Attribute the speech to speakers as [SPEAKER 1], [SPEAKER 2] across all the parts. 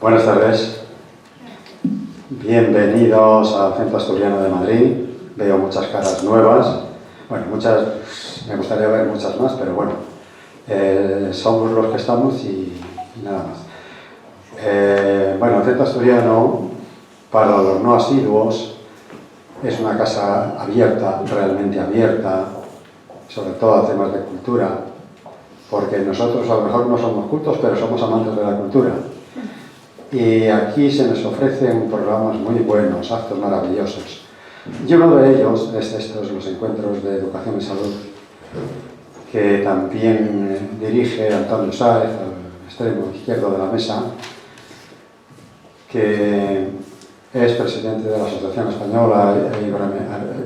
[SPEAKER 1] Buenas tardes. Bienvenidos al Centro Asturiano de Madrid. Veo muchas caras nuevas. Bueno, muchas, me gustaría ver muchas más, pero bueno, somos los que estamos y nada más. Bueno, el Centro Asturiano, para los no asiduos, es una casa abierta, realmente abierta, sobre todo a temas de cultura, porque nosotros a lo mejor no somos cultos, pero somos amantes de la cultura. Y aquí se nos ofrecen programas muy buenos, actos maravillosos. Y uno de ellos es estos, los encuentros de educación y salud, que también dirige Antonio Sáez, al extremo izquierdo de la mesa, que es presidente de la Asociación Española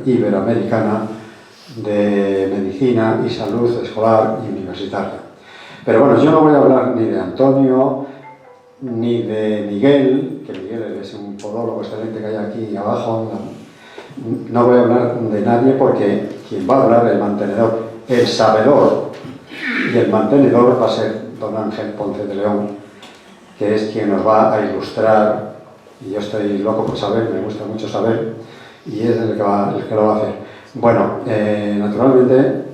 [SPEAKER 1] Iberoamericana de Medicina y Salud Escolar y Universitaria. Pero bueno, yo no voy a hablar ni de Antonio, ni de Miguel, que Miguel es un podólogo excelente que hay aquí abajo. No voy a hablar de nadie porque quien va a hablar, el mantenedor, el sabedor y el mantenedor va a ser don Ángel Ponce de León, que es quien nos va a ilustrar, y yo estoy loco por saber, me gusta mucho saber, y es el que lo va a hacer. Bueno, naturalmente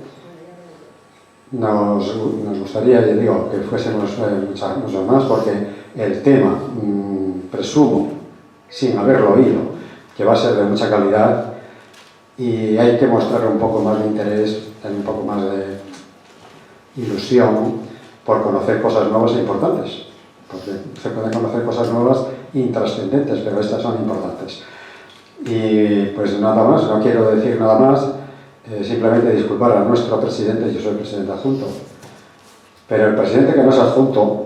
[SPEAKER 1] nos gustaría, ya digo, que fuésemos muchos más, porque el tema, presumo, sin haberlo oído, que va a ser de mucha calidad y hay que mostrar un poco más de interés, tener un poco más de ilusión por conocer cosas nuevas e importantes, porque se pueden conocer cosas nuevas intrascendentes, pero estas son importantes. Y pues nada más, no quiero decir nada más, simplemente disculpar a nuestro presidente, yo soy presidente adjunto, pero el presidente que no es adjunto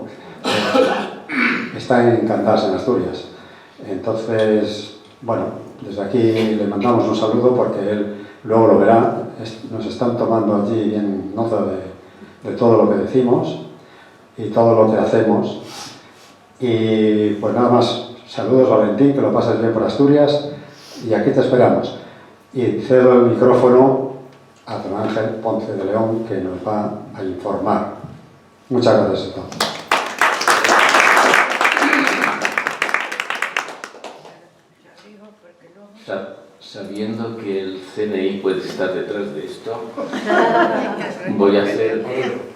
[SPEAKER 1] está en Candás, en Asturias. Entonces, bueno, desde aquí le mandamos un saludo porque él luego lo verá. Nos están tomando allí bien nota de todo lo que decimos y todo lo que hacemos. Y pues nada más, saludos Valentín, que lo pases bien por Asturias y aquí te esperamos. Y cedo el micrófono a don Ángel Ponce de León, que nos va a informar. Muchas gracias a todos.
[SPEAKER 2] Sabiendo que el CNI puede estar detrás de esto, voy a hacer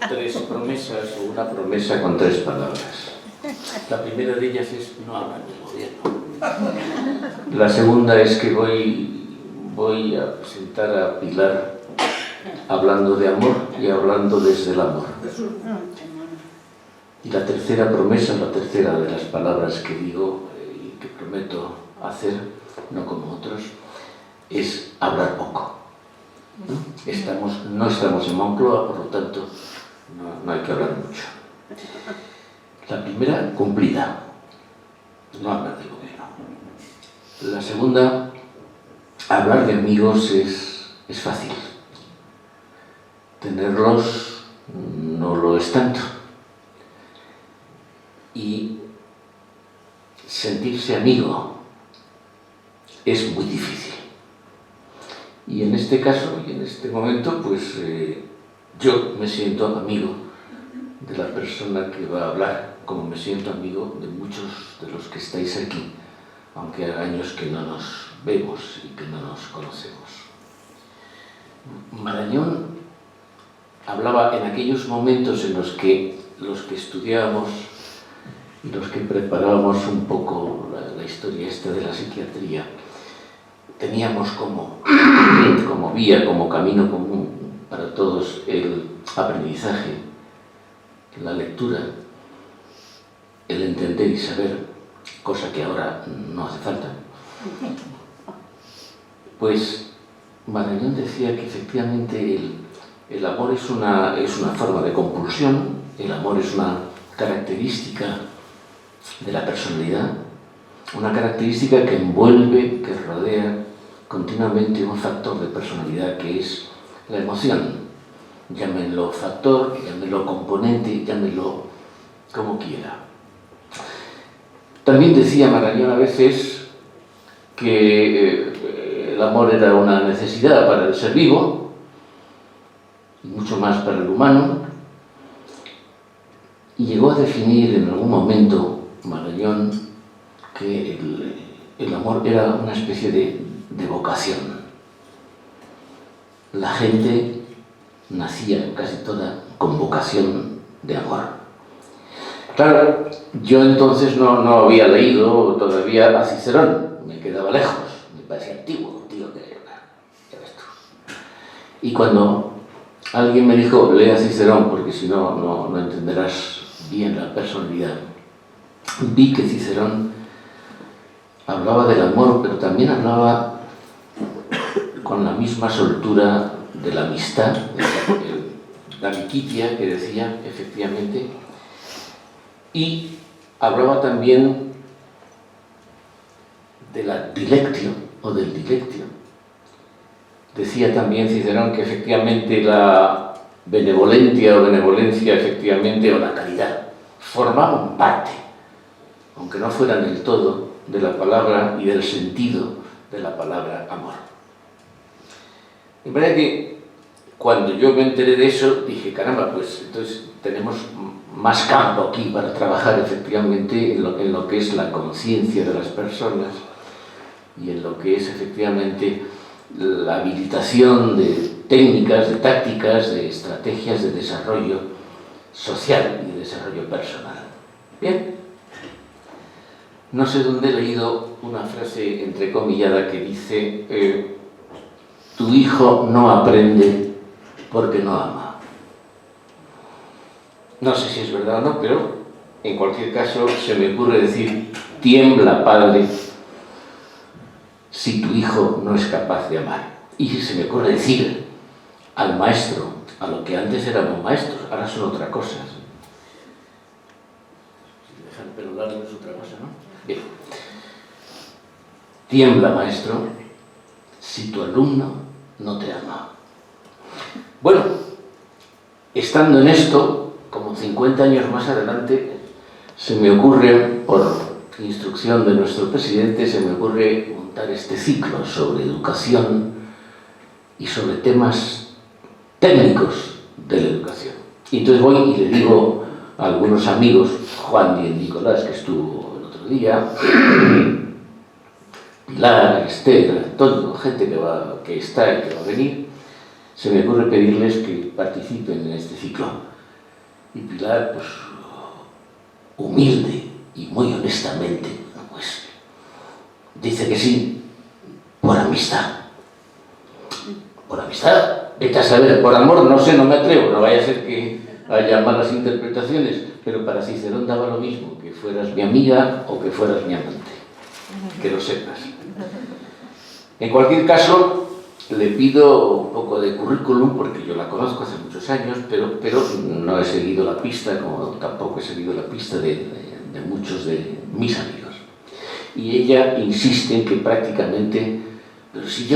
[SPEAKER 2] 3 promesas o una promesa con 3 palabras. La primera de ellas es no hablar del gobierno. La segunda es que voy a presentar a Pilar hablando de amor y hablando desde el amor. Y la tercera promesa, la tercera de las palabras que digo y que prometo hacer, no como otros, es hablar poco. No estamos en Moncloa, por lo tanto, no hay que hablar mucho. La primera, cumplida. No hablar del gobierno. La segunda, hablar de amigos es fácil. Tenerlos no lo es tanto. Y sentirse amigo es muy difícil. Y en este caso, y en este momento, pues yo me siento amigo de la persona que va a hablar, como me siento amigo de muchos de los que estáis aquí, aunque haga años que no nos vemos y que no nos conocemos. Marañón hablaba en aquellos momentos en los que estudiábamos y los que preparábamos un poco la historia esta de la psiquiatría, teníamos como vía, como camino común para todos el aprendizaje, la lectura, el entender y saber, cosa que ahora no hace falta. Pues Marañón decía que efectivamente el amor es una forma de compulsión, el amor es una característica de la personalidad, una característica que envuelve, que rodea continuamente un factor de personalidad que es la emoción. Llámenlo factor, llámenlo componente, llámenlo como quiera. También decía Marañón a veces que el amor era una necesidad para el ser vivo, y mucho más para el humano, y llegó a definir en algún momento Marañón que el amor era una especie de vocación. La gente nacía casi toda con vocación de amor. Claro, yo entonces no había leído todavía a Cicerón, me quedaba lejos, me parecía antiguo, tío, que ya ves tú. Y cuando alguien me dijo, lee a Cicerón, porque si no entenderás bien la personalidad, vi que Cicerón hablaba del amor, pero también hablaba con la misma soltura de la amistad, la amicitia que decía, efectivamente, y hablaba también de la dilectio o del dilectio. Decía también Cicerón que efectivamente la benevolencia o benevolencia, efectivamente, o la caridad, formaban parte, aunque no fueran el todo, de la palabra y del sentido de la palabra amor. En verdad que cuando yo me enteré de eso, dije, caramba, pues entonces tenemos más campo aquí para trabajar efectivamente en lo que es la conciencia de las personas y en lo que es efectivamente la habilitación de técnicas, de tácticas, de estrategias de desarrollo social y de desarrollo personal. Bien, no sé dónde he leído una frase entrecomillada que dice tu hijo no aprende porque no ama. No sé si es verdad o no, pero en cualquier caso se me ocurre decir, tiembla, padre, si tu hijo no es capaz de amar. Y se me ocurre decir al maestro, a lo que antes éramos maestros, ahora son otra cosa. Si dejar el pelo largo es otra cosa, ¿no? Bien. Tiembla, maestro, si tu alumno no te ama. Bueno, estando en esto, como 50 años más adelante, se me ocurre, por instrucción de nuestro presidente, se me ocurre montar este ciclo sobre educación y sobre temas técnicos de la educación. Y entonces voy y le digo a algunos amigos, Juan y Nicolás, que estuvo el otro día, Pilar, Esther, Antonio, gente que está y que va a venir, se me ocurre pedirles que participen en este ciclo. Y Pilar, pues, humilde y muy honestamente, pues, dice que sí, por amistad. Por amistad, vete a saber, por amor, no sé, no me atrevo, no vaya a ser que haya malas interpretaciones, pero para Cicerón daba lo mismo, que fueras mi amiga o que fueras mi amante, que lo sepas. En cualquier caso, le pido un poco de currículum, porque yo la conozco hace muchos años, pero no he seguido la pista, como tampoco he seguido la pista de muchos de mis amigos. Y ella insiste en que prácticamente, pero si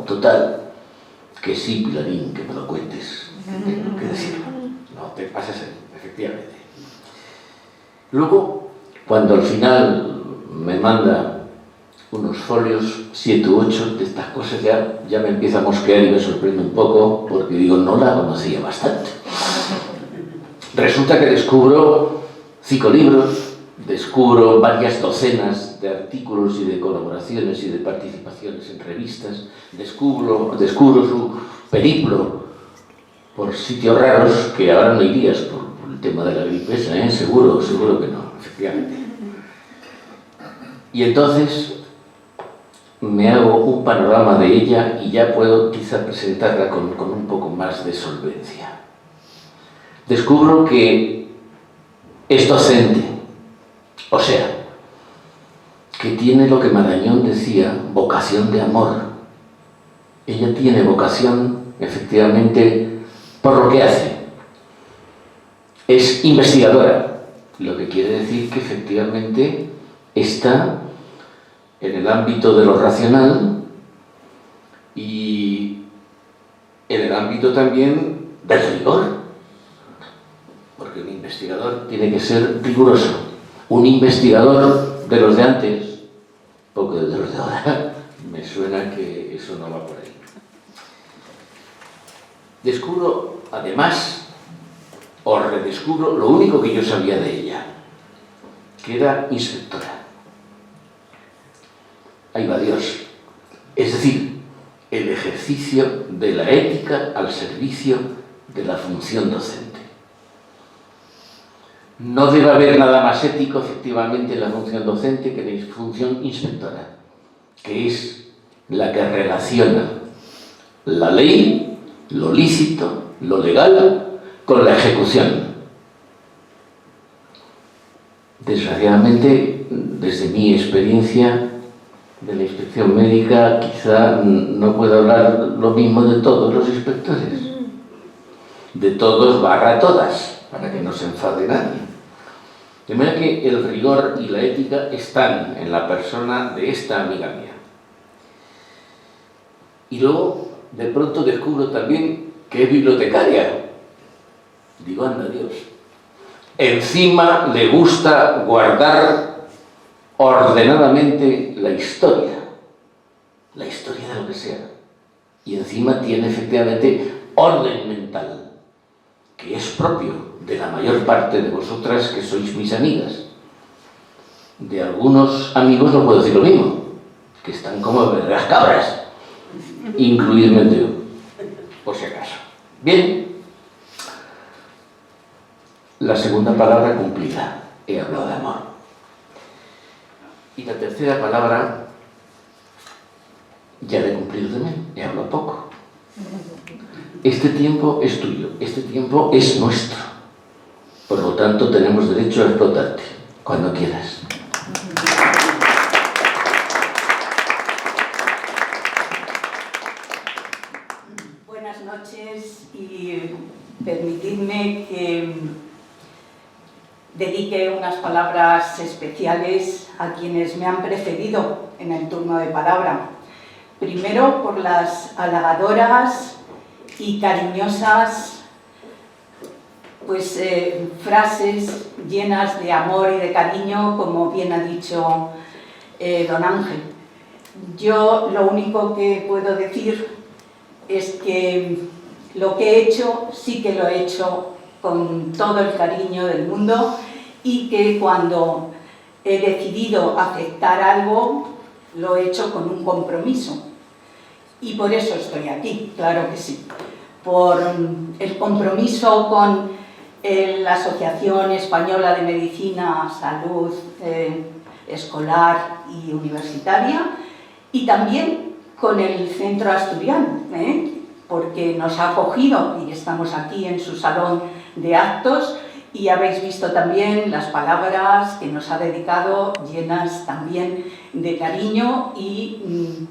[SPEAKER 2] total, que sí, Pilarín, que me lo cuentes, tengo que decirlo, no te pases, efectivamente. Luego, cuando al final me manda unos folios, 7 u 8 de estas cosas, ya me empieza a mosquear y me sorprende un poco, porque digo, no la conocía bastante. Resulta que descubro 5 libros, descubro varias docenas de artículos y de colaboraciones y de participaciones en revistas, descubro su periplo por sitios raros, que ahora no irías por el tema de la gripe esa, seguro que no, efectivamente. Y entonces me hago un panorama de ella y ya puedo quizá presentarla con un poco más de solvencia. Descubro que es docente, o sea, que tiene lo que Marañón decía, vocación de amor. Ella tiene vocación, efectivamente, por lo que hace. Es investigadora, lo que quiere decir que efectivamente está en el ámbito de lo racional y en el ámbito también del rigor, porque un investigador tiene que ser riguroso. Un investigador de los de antes, poco de los de ahora, me suena que eso no va por ahí. Descubro, además, os redescubro lo único que yo sabía de ella, que era inspectora. Ahí va Dios. Es decir, el ejercicio de la ética al servicio de la función docente. No debe haber nada más ético, efectivamente, en la función docente que la función inspectora, que es la que relaciona la ley, lo lícito, lo legal, con la ejecución. Desgraciadamente, desde mi experiencia de la inspección médica, quizá no puedo hablar lo mismo de todos los inspectores. De todos barra todas, para que no se enfade nadie. De manera que el rigor y la ética están en la persona de esta amiga mía. Y luego, de pronto descubro también que es bibliotecaria. Digo, anda Dios. Encima le gusta guardar ordenadamente la historia de lo que sea. Y encima tiene efectivamente orden mental, que es propio de la mayor parte de vosotras que sois mis amigas. De algunos amigos no puedo decir lo mismo, que están como las cabras, incluidme yo, por si acaso. Bien, la segunda palabra cumplida, he hablado de amor. Y la tercera palabra, ya la he cumplido también, he hablado poco. Este tiempo es tuyo, este tiempo es nuestro. Por lo tanto, tenemos derecho a explotarte, cuando quieras.
[SPEAKER 3] Buenas noches y permitidme que dedique unas palabras especiales a quienes me han precedido en el turno de palabra. Primero, por las halagadoras y cariñosas frases llenas de amor y de cariño, como bien ha dicho don Ángel. Yo lo único que puedo decir es que lo que he hecho, sí que lo he hecho con todo el cariño del mundo, y que cuando he decidido aceptar algo, lo he hecho con un compromiso. Y por eso estoy aquí, claro que sí. Por el compromiso con la Asociación Española de Medicina, Salud Escolar y Universitaria, y también con el Centro Asturiano, porque nos ha acogido y estamos aquí en su salón de actos, y habéis visto también las palabras que nos ha dedicado, llenas también de cariño y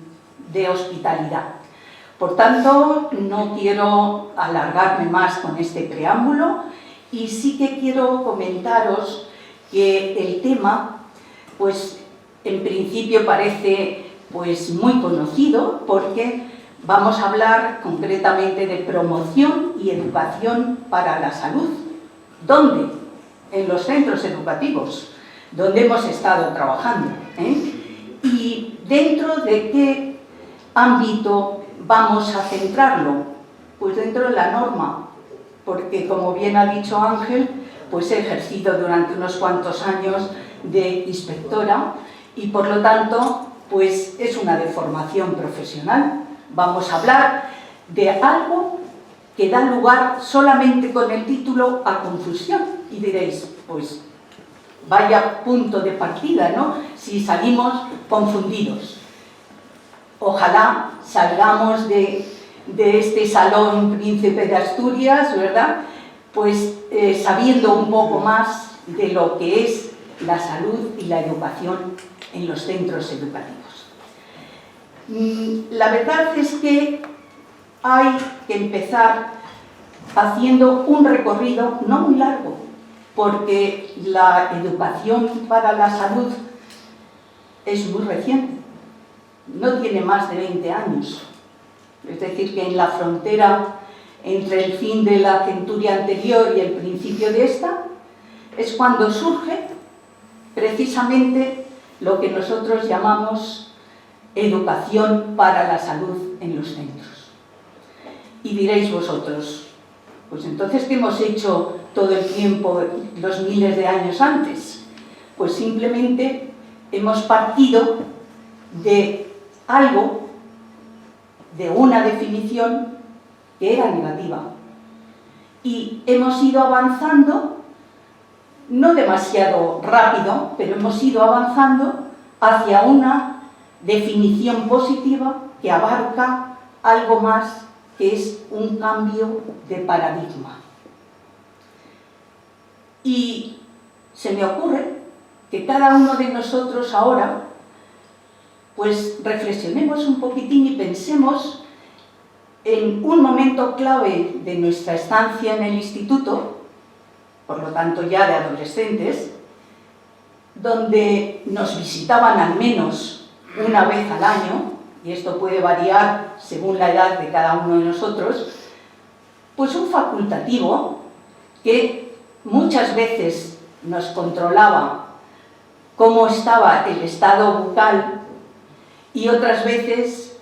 [SPEAKER 3] de hospitalidad. Por tanto, no quiero alargarme más con este preámbulo, y sí que quiero comentaros que el tema, pues en principio parece muy conocido, porque vamos a hablar concretamente de promoción y educación para la salud. ¿Dónde? En los centros educativos, donde hemos estado trabajando. ¿Y dentro de qué ámbito vamos a centrarlo? Pues dentro de la norma, porque como bien ha dicho Ángel, pues he ejercido durante unos cuantos años de inspectora, y por lo tanto, pues es una deformación profesional. Vamos a hablar de algo que da lugar solamente con el título a confusión, y diréis, pues vaya punto de partida, ¿no?, si salimos confundidos. Ojalá salgamos de este salón Príncipe de Asturias, ¿verdad?, pues sabiendo un poco más de lo que es la salud y la educación en los centros educativos. La verdad es que hay que empezar haciendo un recorrido no muy largo, porque la educación para la salud es muy reciente, no tiene más de 20 años. Es decir, que en la frontera entre el fin de la centuria anterior y el principio de esta, es cuando surge precisamente lo que nosotros llamamos educación para la salud en los centros. Y diréis vosotros, Pues entonces, ¿qué hemos hecho todo el tiempo, los miles de años antes? Pues simplemente hemos partido de algo, de una definición que era negativa. Y hemos ido avanzando, no demasiado rápido, pero hemos ido avanzando hacia una definición positiva que abarca algo más, que es un cambio de paradigma. Y se me ocurre que cada uno de nosotros ahora, pues reflexionemos un poquitín y pensemos en un momento clave de nuestra estancia en el instituto, por lo tanto ya de adolescentes, donde nos visitaban al menos una vez al año, y esto puede variar según la edad de cada uno de nosotros, pues un facultativo que muchas veces nos controlaba cómo estaba el estado bucal y otras veces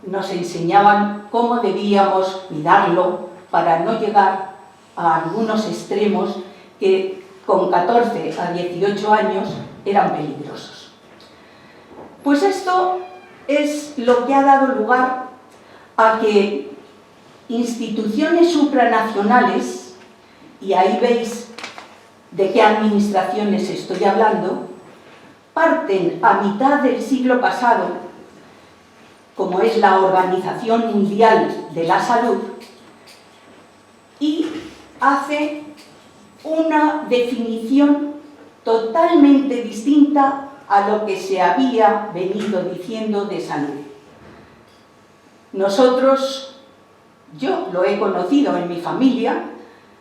[SPEAKER 3] nos enseñaban cómo debíamos cuidarlo para no llegar a algunos extremos que con 14 a 18 años eran peligrosos. Pues esto es lo que ha dado lugar a que instituciones supranacionales, y ahí veis de qué administraciones estoy hablando, parten a mitad del siglo pasado, como es la Organización Mundial de la Salud, y hace una definición totalmente distinta a lo que se había venido diciendo de salud. Nosotros, yo lo he conocido en mi familia,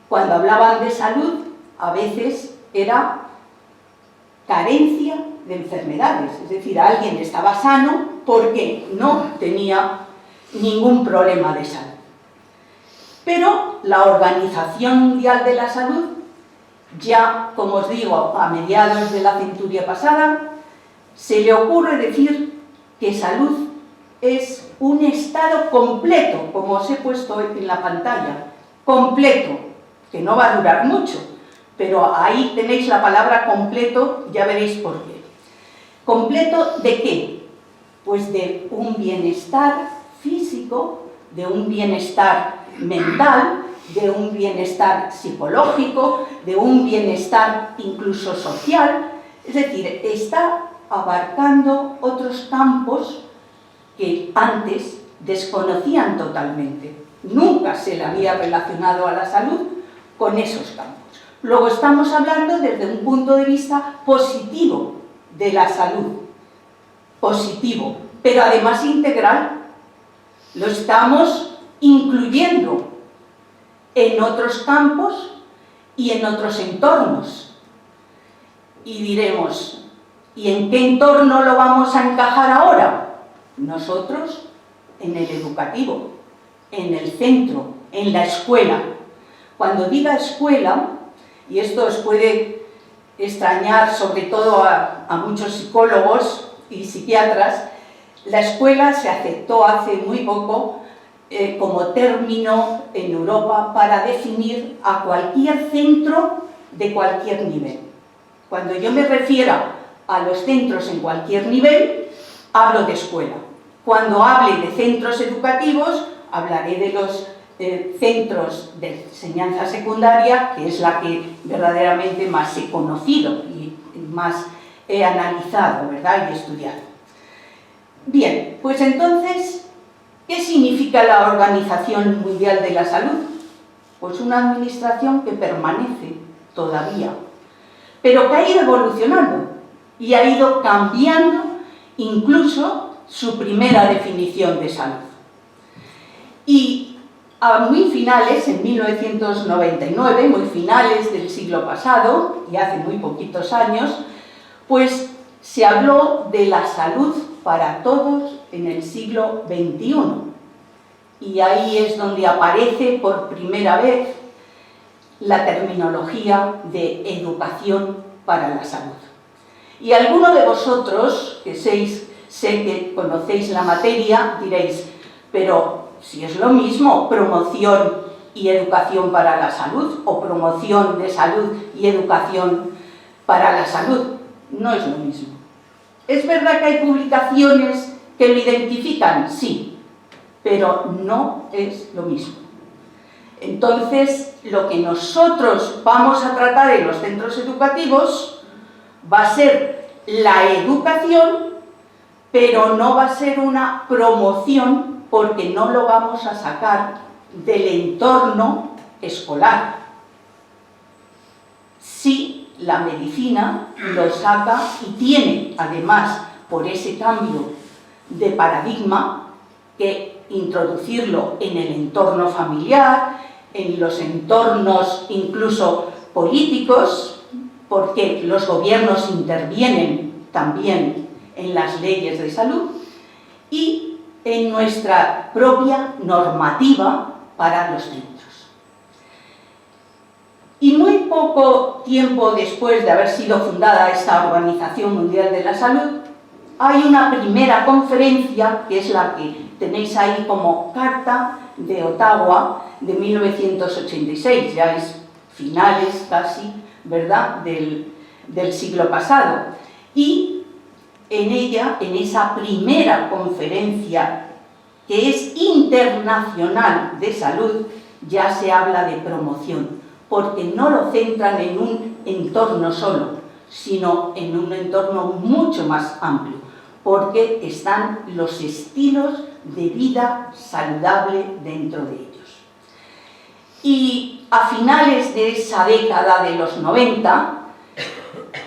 [SPEAKER 3] cuando hablaban de salud, a veces era carencia de enfermedades, es decir, alguien estaba sano porque no tenía ningún problema de salud. Pero la Organización Mundial de la Salud, ya, como os digo, a mediados de la centuria pasada, se le ocurre decir que salud es un estado completo, como os he puesto en la pantalla, completo, que no va a durar mucho, pero ahí tenéis la palabra completo, ya veréis por qué. ¿Completo de qué? Pues de un bienestar físico, de un bienestar mental, de un bienestar psicológico, de un bienestar incluso social, es decir, está abarcando otros campos que antes desconocían totalmente. Nunca se le había relacionado a la salud con esos campos. Luego estamos hablando desde un punto de vista positivo de la salud, positivo, pero además integral. Lo estamos incluyendo en otros campos y en otros entornos. Y diremos, ¿y en qué entorno lo vamos a encajar ahora? Nosotros, en el educativo, en el centro, en la escuela. Cuando diga escuela, y esto os puede extrañar sobre todo a muchos psicólogos y psiquiatras, la escuela se aceptó hace muy poco como término en Europa para definir a cualquier centro de cualquier nivel. Cuando yo me refiero a los centros en cualquier nivel, hablo de escuela. Cuando hable de centros educativos, hablaré de los centros de enseñanza secundaria, que es la que verdaderamente más he conocido y más he analizado, ¿verdad?, y estudiado. Bien, pues entonces, ¿qué significa la Organización Mundial de la Salud? Pues una administración que permanece todavía, pero que ha ido evolucionando y ha ido cambiando incluso su primera definición de salud. Y a muy finales, en 1999, muy finales del siglo pasado, y hace muy poquitos años, pues se habló de la salud para todos en el siglo XXI. Y ahí es donde aparece por primera vez la terminología de educación para la salud. Y alguno de vosotros, que sé que conocéis la materia, diréis, pero si es lo mismo, promoción y educación para la salud, o promoción de salud y educación para la salud. No es lo mismo. ¿Es verdad que hay publicaciones que lo identifican? Sí, pero no es lo mismo. Entonces, lo que nosotros vamos a tratar en los centros educativos va a ser la educación, pero no va a ser una promoción, porque no lo vamos a sacar del entorno escolar. Sí, la medicina lo saca y tiene, además, por ese cambio de paradigma, que introducirlo en el entorno familiar, en los entornos incluso políticos, porque los gobiernos intervienen también en las leyes de salud, y en nuestra propia normativa para los centros. Y muy poco tiempo después de haber sido fundada esta Organización Mundial de la Salud, hay una primera conferencia, que es la que tenéis ahí como Carta de Ottawa, de 1986, ya es finales casi, ¿verdad?, del siglo pasado. Y en ella, en esa primera conferencia, que es internacional de salud, ya se habla de promoción, porque no lo centran en un entorno solo, sino en un entorno mucho más amplio, porque están los estilos de vida saludable dentro de ellos. Y a finales de esa década de los 90,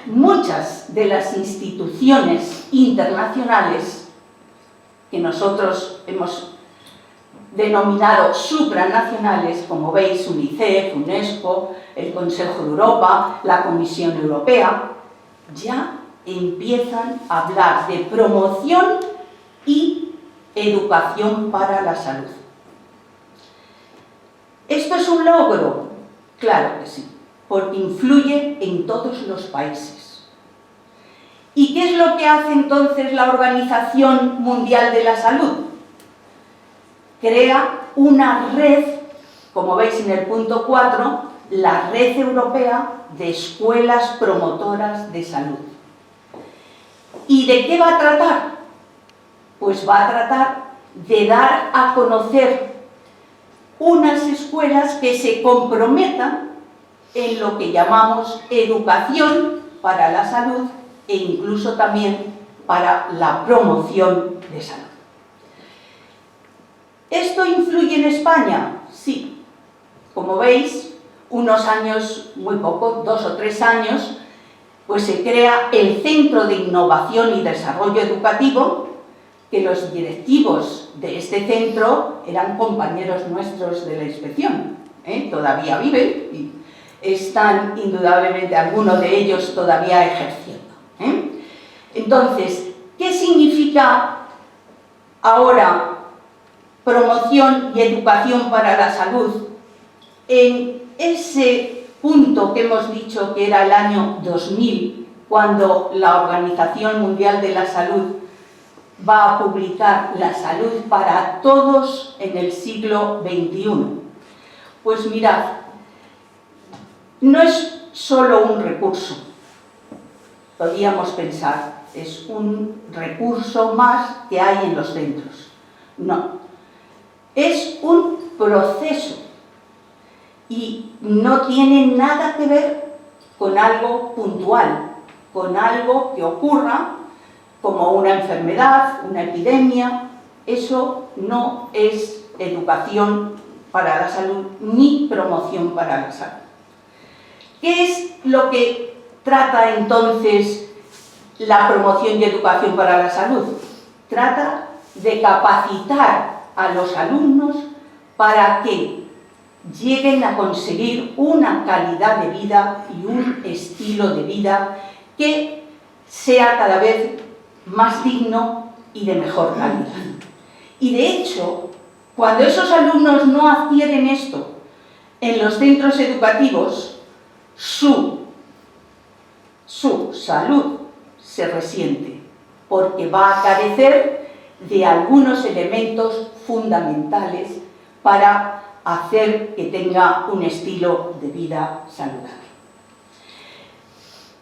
[SPEAKER 3] muchas de las instituciones internacionales, que nosotros hemos denominado supranacionales, como veis, UNICEF, UNESCO, el Consejo de Europa, la Comisión Europea, ya empiezan a hablar de promoción y educación para la salud. ¿Esto es un logro? Claro que sí, porque influye en todos los países. ¿Y qué es lo que hace entonces la Organización Mundial de la Salud? Crea una red, como veis en el punto 4, la Red Europea de Escuelas Promotoras de Salud. ¿Y de qué va a tratar? Pues va a tratar de dar a conocer unas escuelas que se comprometan en lo que llamamos educación para la salud e incluso también para la promoción de salud. ¿Esto influye en España? Sí. Como veis, unos años, muy poco, 2 o 3 años, pues se crea el Centro de Innovación y Desarrollo Educativo, que los directivos de este centro eran compañeros nuestros de la inspección, todavía viven y están indudablemente algunos de ellos todavía ejerciendo. Entonces, ¿qué significa ahora promoción y educación para la salud? En ese punto que hemos dicho que era el año 2000, cuando la Organización Mundial de la Salud va a publicar La salud para todos en el siglo XXI. Pues mirad, no es solo un recurso, podríamos pensar, es un recurso más que hay en los centros. No, es un proceso y no tiene nada que ver con algo puntual, con algo que ocurra como una enfermedad, una epidemia. Eso no es educación para la salud ni promoción para la salud. ¿Qué es lo que trata entonces la promoción y educación para la salud? Trata de capacitar a los alumnos para que lleguen a conseguir una calidad de vida y un estilo de vida que sea cada vez más digno y de mejor calidad. Y de hecho, cuando esos alumnos no adquieren esto en los centros educativos, su salud se resiente, porque va a carecer de algunos elementos fundamentales para hacer que tenga un estilo de vida saludable.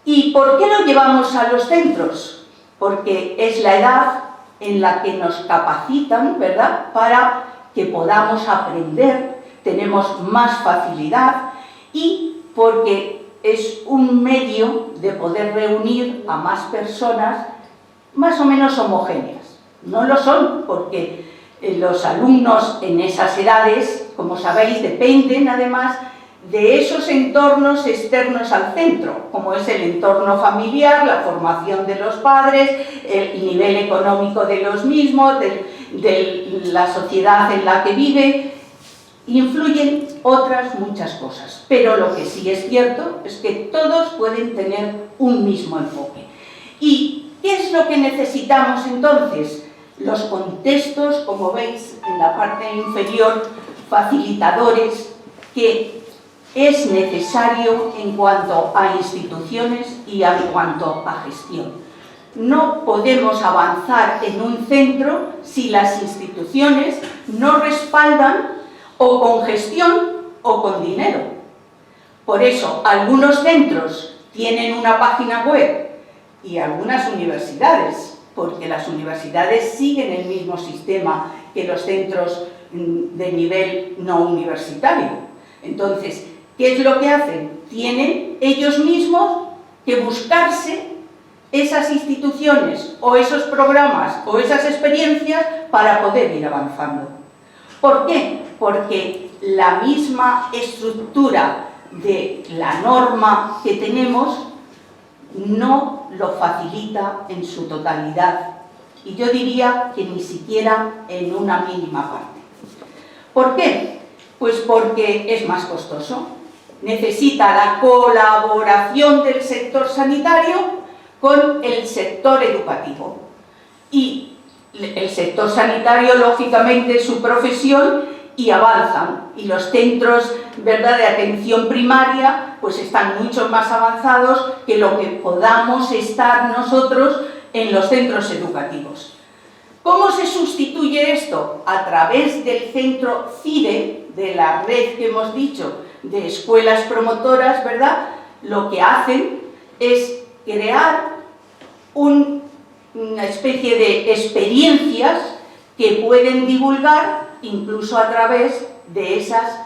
[SPEAKER 3] ¿Y por qué lo llevamos a los centros? Porque es la edad en la que nos capacitan, ¿verdad?, para que podamos aprender, tenemos más facilidad, y porque es un medio de poder reunir a más personas más o menos homogéneas. No lo son, porque los alumnos en esas edades, como sabéis, dependen además de esos entornos externos al centro, como es el entorno familiar, la formación de los padres, el nivel económico de los mismos, de la sociedad en la que vive. Influyen otras muchas cosas, pero lo que sí es cierto es que todos pueden tener un mismo enfoque. ¿Y qué es lo que necesitamos entonces? Los contextos, como veis en la parte inferior, facilitadores, que es necesario en cuanto a instituciones y en cuanto a gestión. No podemos avanzar en un centro si las instituciones no respaldan o con gestión o con dinero. Por eso, algunos centros tienen una página web y algunas universidades, porque las universidades siguen el mismo sistema que los centros de nivel no universitario. Entonces, ¿qué es lo que hacen? Tienen ellos mismos que buscarse esas instituciones o esos programas o esas experiencias para poder ir avanzando. ¿Por qué? Porque la misma estructura de la norma que tenemos no lo facilita en su totalidad, y yo diría que ni siquiera en una mínima parte. ¿Por qué? Pues porque es más costoso. Necesita la colaboración del sector sanitario con el sector educativo. Y el sector sanitario, lógicamente, es su profesión y avanzan. Y los centros, ¿verdad?, de atención primaria pues están mucho más avanzados que lo que podamos estar nosotros en los centros educativos. ¿Cómo se sustituye esto? A través del centro CIDE, de la red que hemos dicho de escuelas promotoras, ¿verdad? Lo que hacen es crear una especie de experiencias que pueden divulgar incluso a través de esas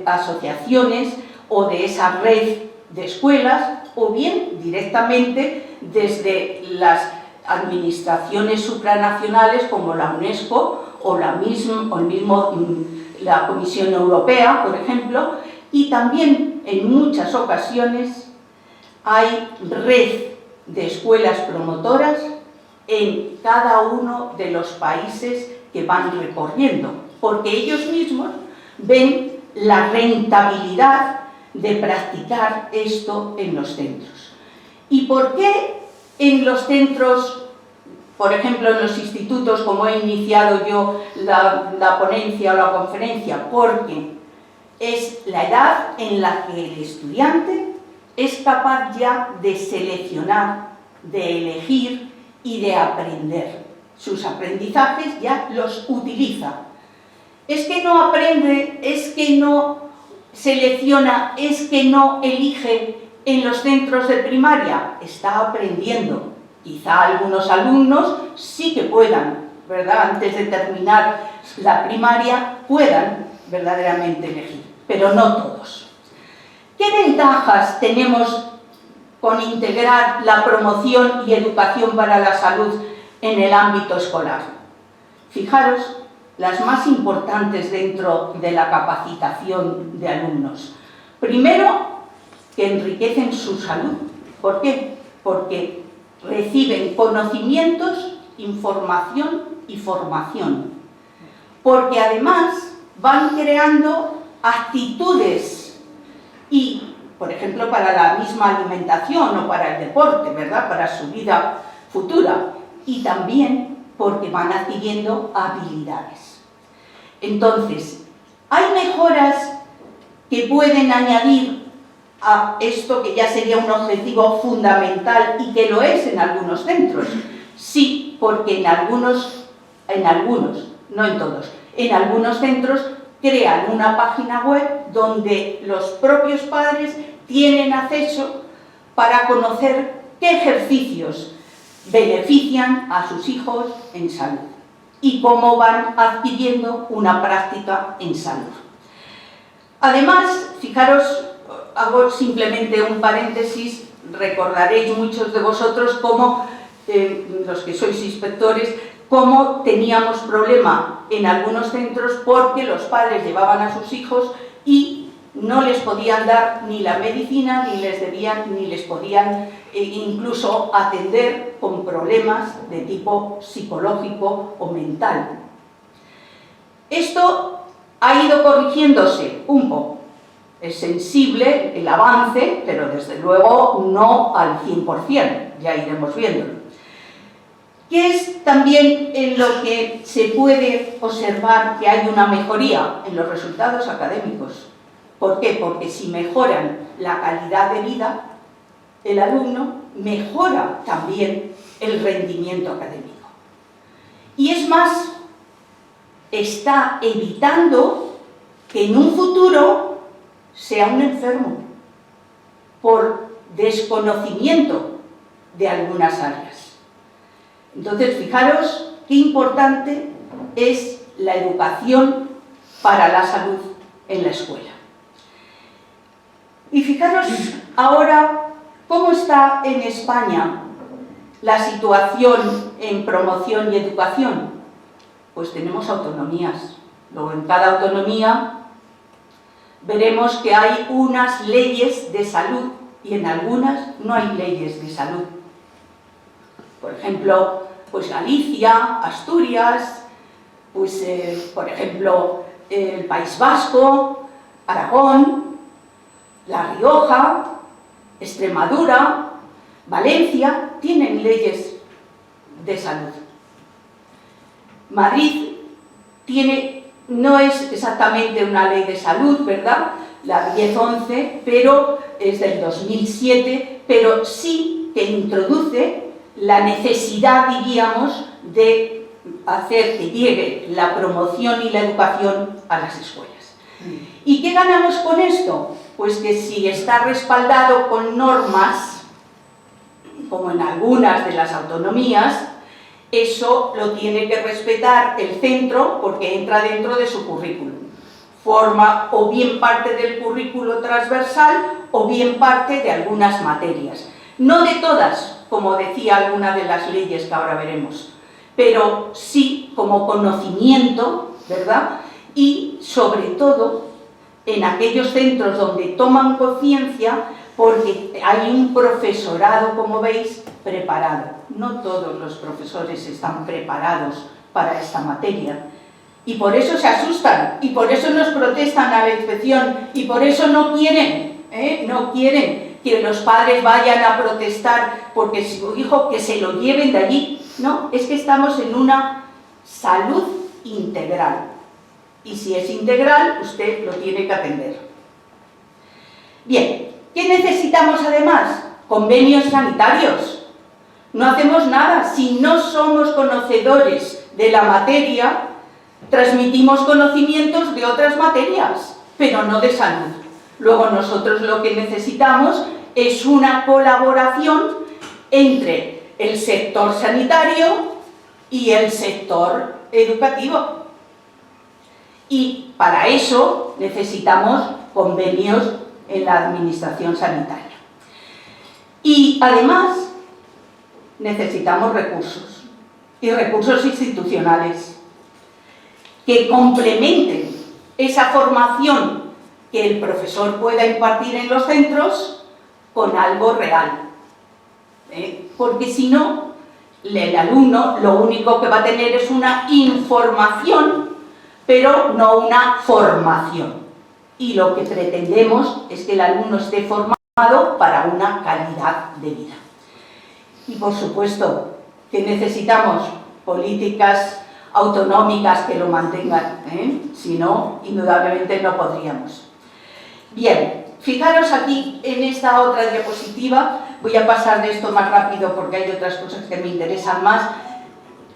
[SPEAKER 3] asociaciones o de esa red de escuelas, o bien directamente desde las administraciones supranacionales como la UNESCO o la Comisión Europea, por ejemplo, y también en muchas ocasiones hay red de escuelas promotoras en cada uno de los países que van recorriendo, porque ellos mismos ven la rentabilidad de practicar esto en los centros. ¿Y por qué en los centros, por ejemplo en los institutos, como he iniciado yo la ponencia o la conferencia? Porque es la edad en la que el estudiante es capaz ya de seleccionar, de elegir y de aprender. Sus aprendizajes ya los utiliza. Es que no aprende, es que no selecciona, es que no elige en los centros de primaria. Está aprendiendo. Quizá algunos alumnos sí que puedan, ¿verdad?, antes de terminar la primaria, puedan verdaderamente elegir, pero no todos. ¿Qué ventajas tenemos con integrar la promoción y educación para la salud en el ámbito escolar? Fijaros, las más importantes dentro de la capacitación de alumnos. Primero, que enriquecen su salud. ¿Por qué? Porque reciben conocimientos, información y formación. Porque además van creando actitudes y, por ejemplo, para la misma alimentación o para el deporte, ¿verdad?, para su vida futura. Y también porque van adquiriendo habilidades. Entonces, hay mejoras que pueden añadir a esto, que ya sería un objetivo fundamental y que lo es en algunos centros. Sí, porque en algunos, no en todos, en algunos centros crean una página web donde los propios padres tienen acceso para conocer qué ejercicios benefician a sus hijos en salud y cómo van adquiriendo una práctica en salud. Además, fijaros, hago simplemente un paréntesis, recordaréis muchos de vosotros cómo, los que sois inspectores, cómo teníamos problema en algunos centros porque los padres llevaban a sus hijos y no les podían dar ni la medicina, ni les podían incluso atender con problemas de tipo psicológico o mental. Esto ha ido corrigiéndose un poco. Es sensible el avance, pero desde luego no al 100%, ya iremos viéndolo. ¿Qué es también en lo que se puede observar que hay una mejoría en los resultados académicos? ¿Por qué? Porque si mejoran la calidad de vida, el alumno mejora también el rendimiento académico. Y es más, está evitando que en un futuro sea un enfermo por desconocimiento de algunas áreas. Entonces, fijaros qué importante es la educación para la salud en la escuela. Y fijaros ahora cómo está en España la situación en promoción y educación. Pues tenemos autonomías. Luego, en cada autonomía veremos que hay unas leyes de salud y en algunas no hay leyes de salud. Por ejemplo, pues Galicia, Asturias, pues por ejemplo el País Vasco, Aragón, La Rioja, Extremadura, Valencia, tienen leyes de salud. Madrid no es exactamente una ley de salud, ¿verdad? La 1011, pero es del 2007, pero sí que introduce la necesidad, diríamos, de hacer que llegue la promoción y la educación a las escuelas. ¿Y qué ganamos con esto? Pues que si está respaldado con normas, como en algunas de las autonomías, eso lo tiene que respetar el centro porque entra dentro de su currículum. Forma o bien parte del currículo transversal o bien parte de algunas materias. No de todas, como decía alguna de las leyes que ahora veremos, pero sí como conocimiento, ¿verdad? Y sobre todo en aquellos centros donde toman conciencia, porque hay un profesorado, como veis, preparado. No todos los profesores están preparados para esta materia. Y por eso se asustan, y por eso nos protestan a la inspección, y por eso no quieren que los padres vayan a protestar porque su hijo que se lo lleven de allí. No, es que estamos en una salud integral. Y si es integral, usted lo tiene que atender. Bien, ¿qué necesitamos además? Convenios sanitarios. No hacemos nada si no somos conocedores de la materia. Transmitimos conocimientos de otras materias, pero no de salud. Luego nosotros lo que necesitamos es una colaboración entre el sector sanitario y el sector educativo. Y para eso necesitamos convenios en la administración sanitaria. Y además necesitamos recursos, y recursos institucionales, que complementen esa formación que el profesor pueda impartir en los centros con algo real. Porque si no, el alumno lo único que va a tener es una información, pero no una formación. Y lo que pretendemos es que el alumno esté formado para una calidad de vida. Y por supuesto que necesitamos políticas autonómicas que lo mantengan, si no, indudablemente no podríamos. Bien, fijaros aquí en esta otra diapositiva, voy a pasar de esto más rápido porque hay otras cosas que me interesan más.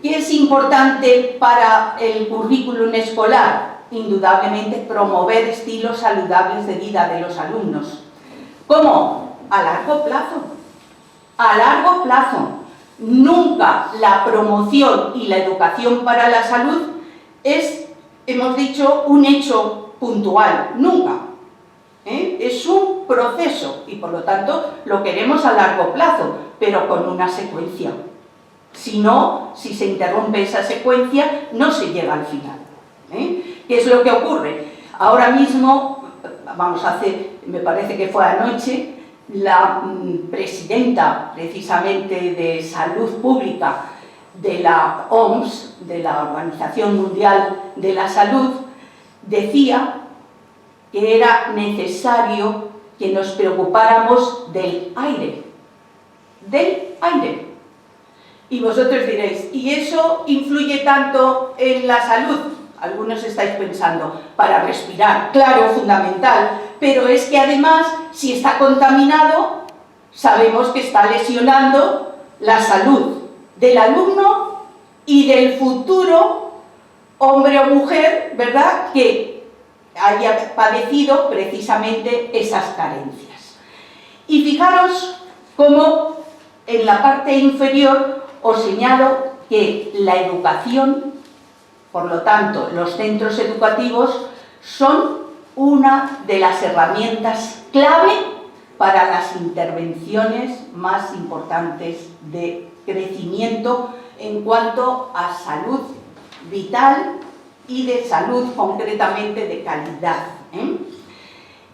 [SPEAKER 3] ¿Qué es importante para el currículum escolar? indudablemente promover estilos saludables de vida de los alumnos. ¿Cómo? A largo plazo. A largo plazo. Nunca la promoción y la educación para la salud es, hemos dicho, un hecho puntual. Nunca. Es un proceso y por lo tanto lo queremos a largo plazo, pero con una secuencia. Si no, si se interrumpe esa secuencia, no se llega al final. ¿Qué es lo que ocurre? Ahora mismo, me parece que fue anoche, la presidenta precisamente de Salud Pública de la OMS, de la Organización Mundial de la Salud, decía que era necesario que nos preocupáramos del aire. Del aire. Y vosotros diréis, ¿y eso influye tanto en la salud? Algunos estáis pensando, para respirar, claro, fundamental, pero es que además, si está contaminado, sabemos que está lesionando la salud del alumno y del futuro hombre o mujer, ¿verdad?, que haya padecido precisamente esas carencias. Y fijaros cómo en la parte inferior os señalo que la educación, por lo tanto, los centros educativos son una de las herramientas clave para las intervenciones más importantes de crecimiento en cuanto a salud vital y de salud concretamente de calidad.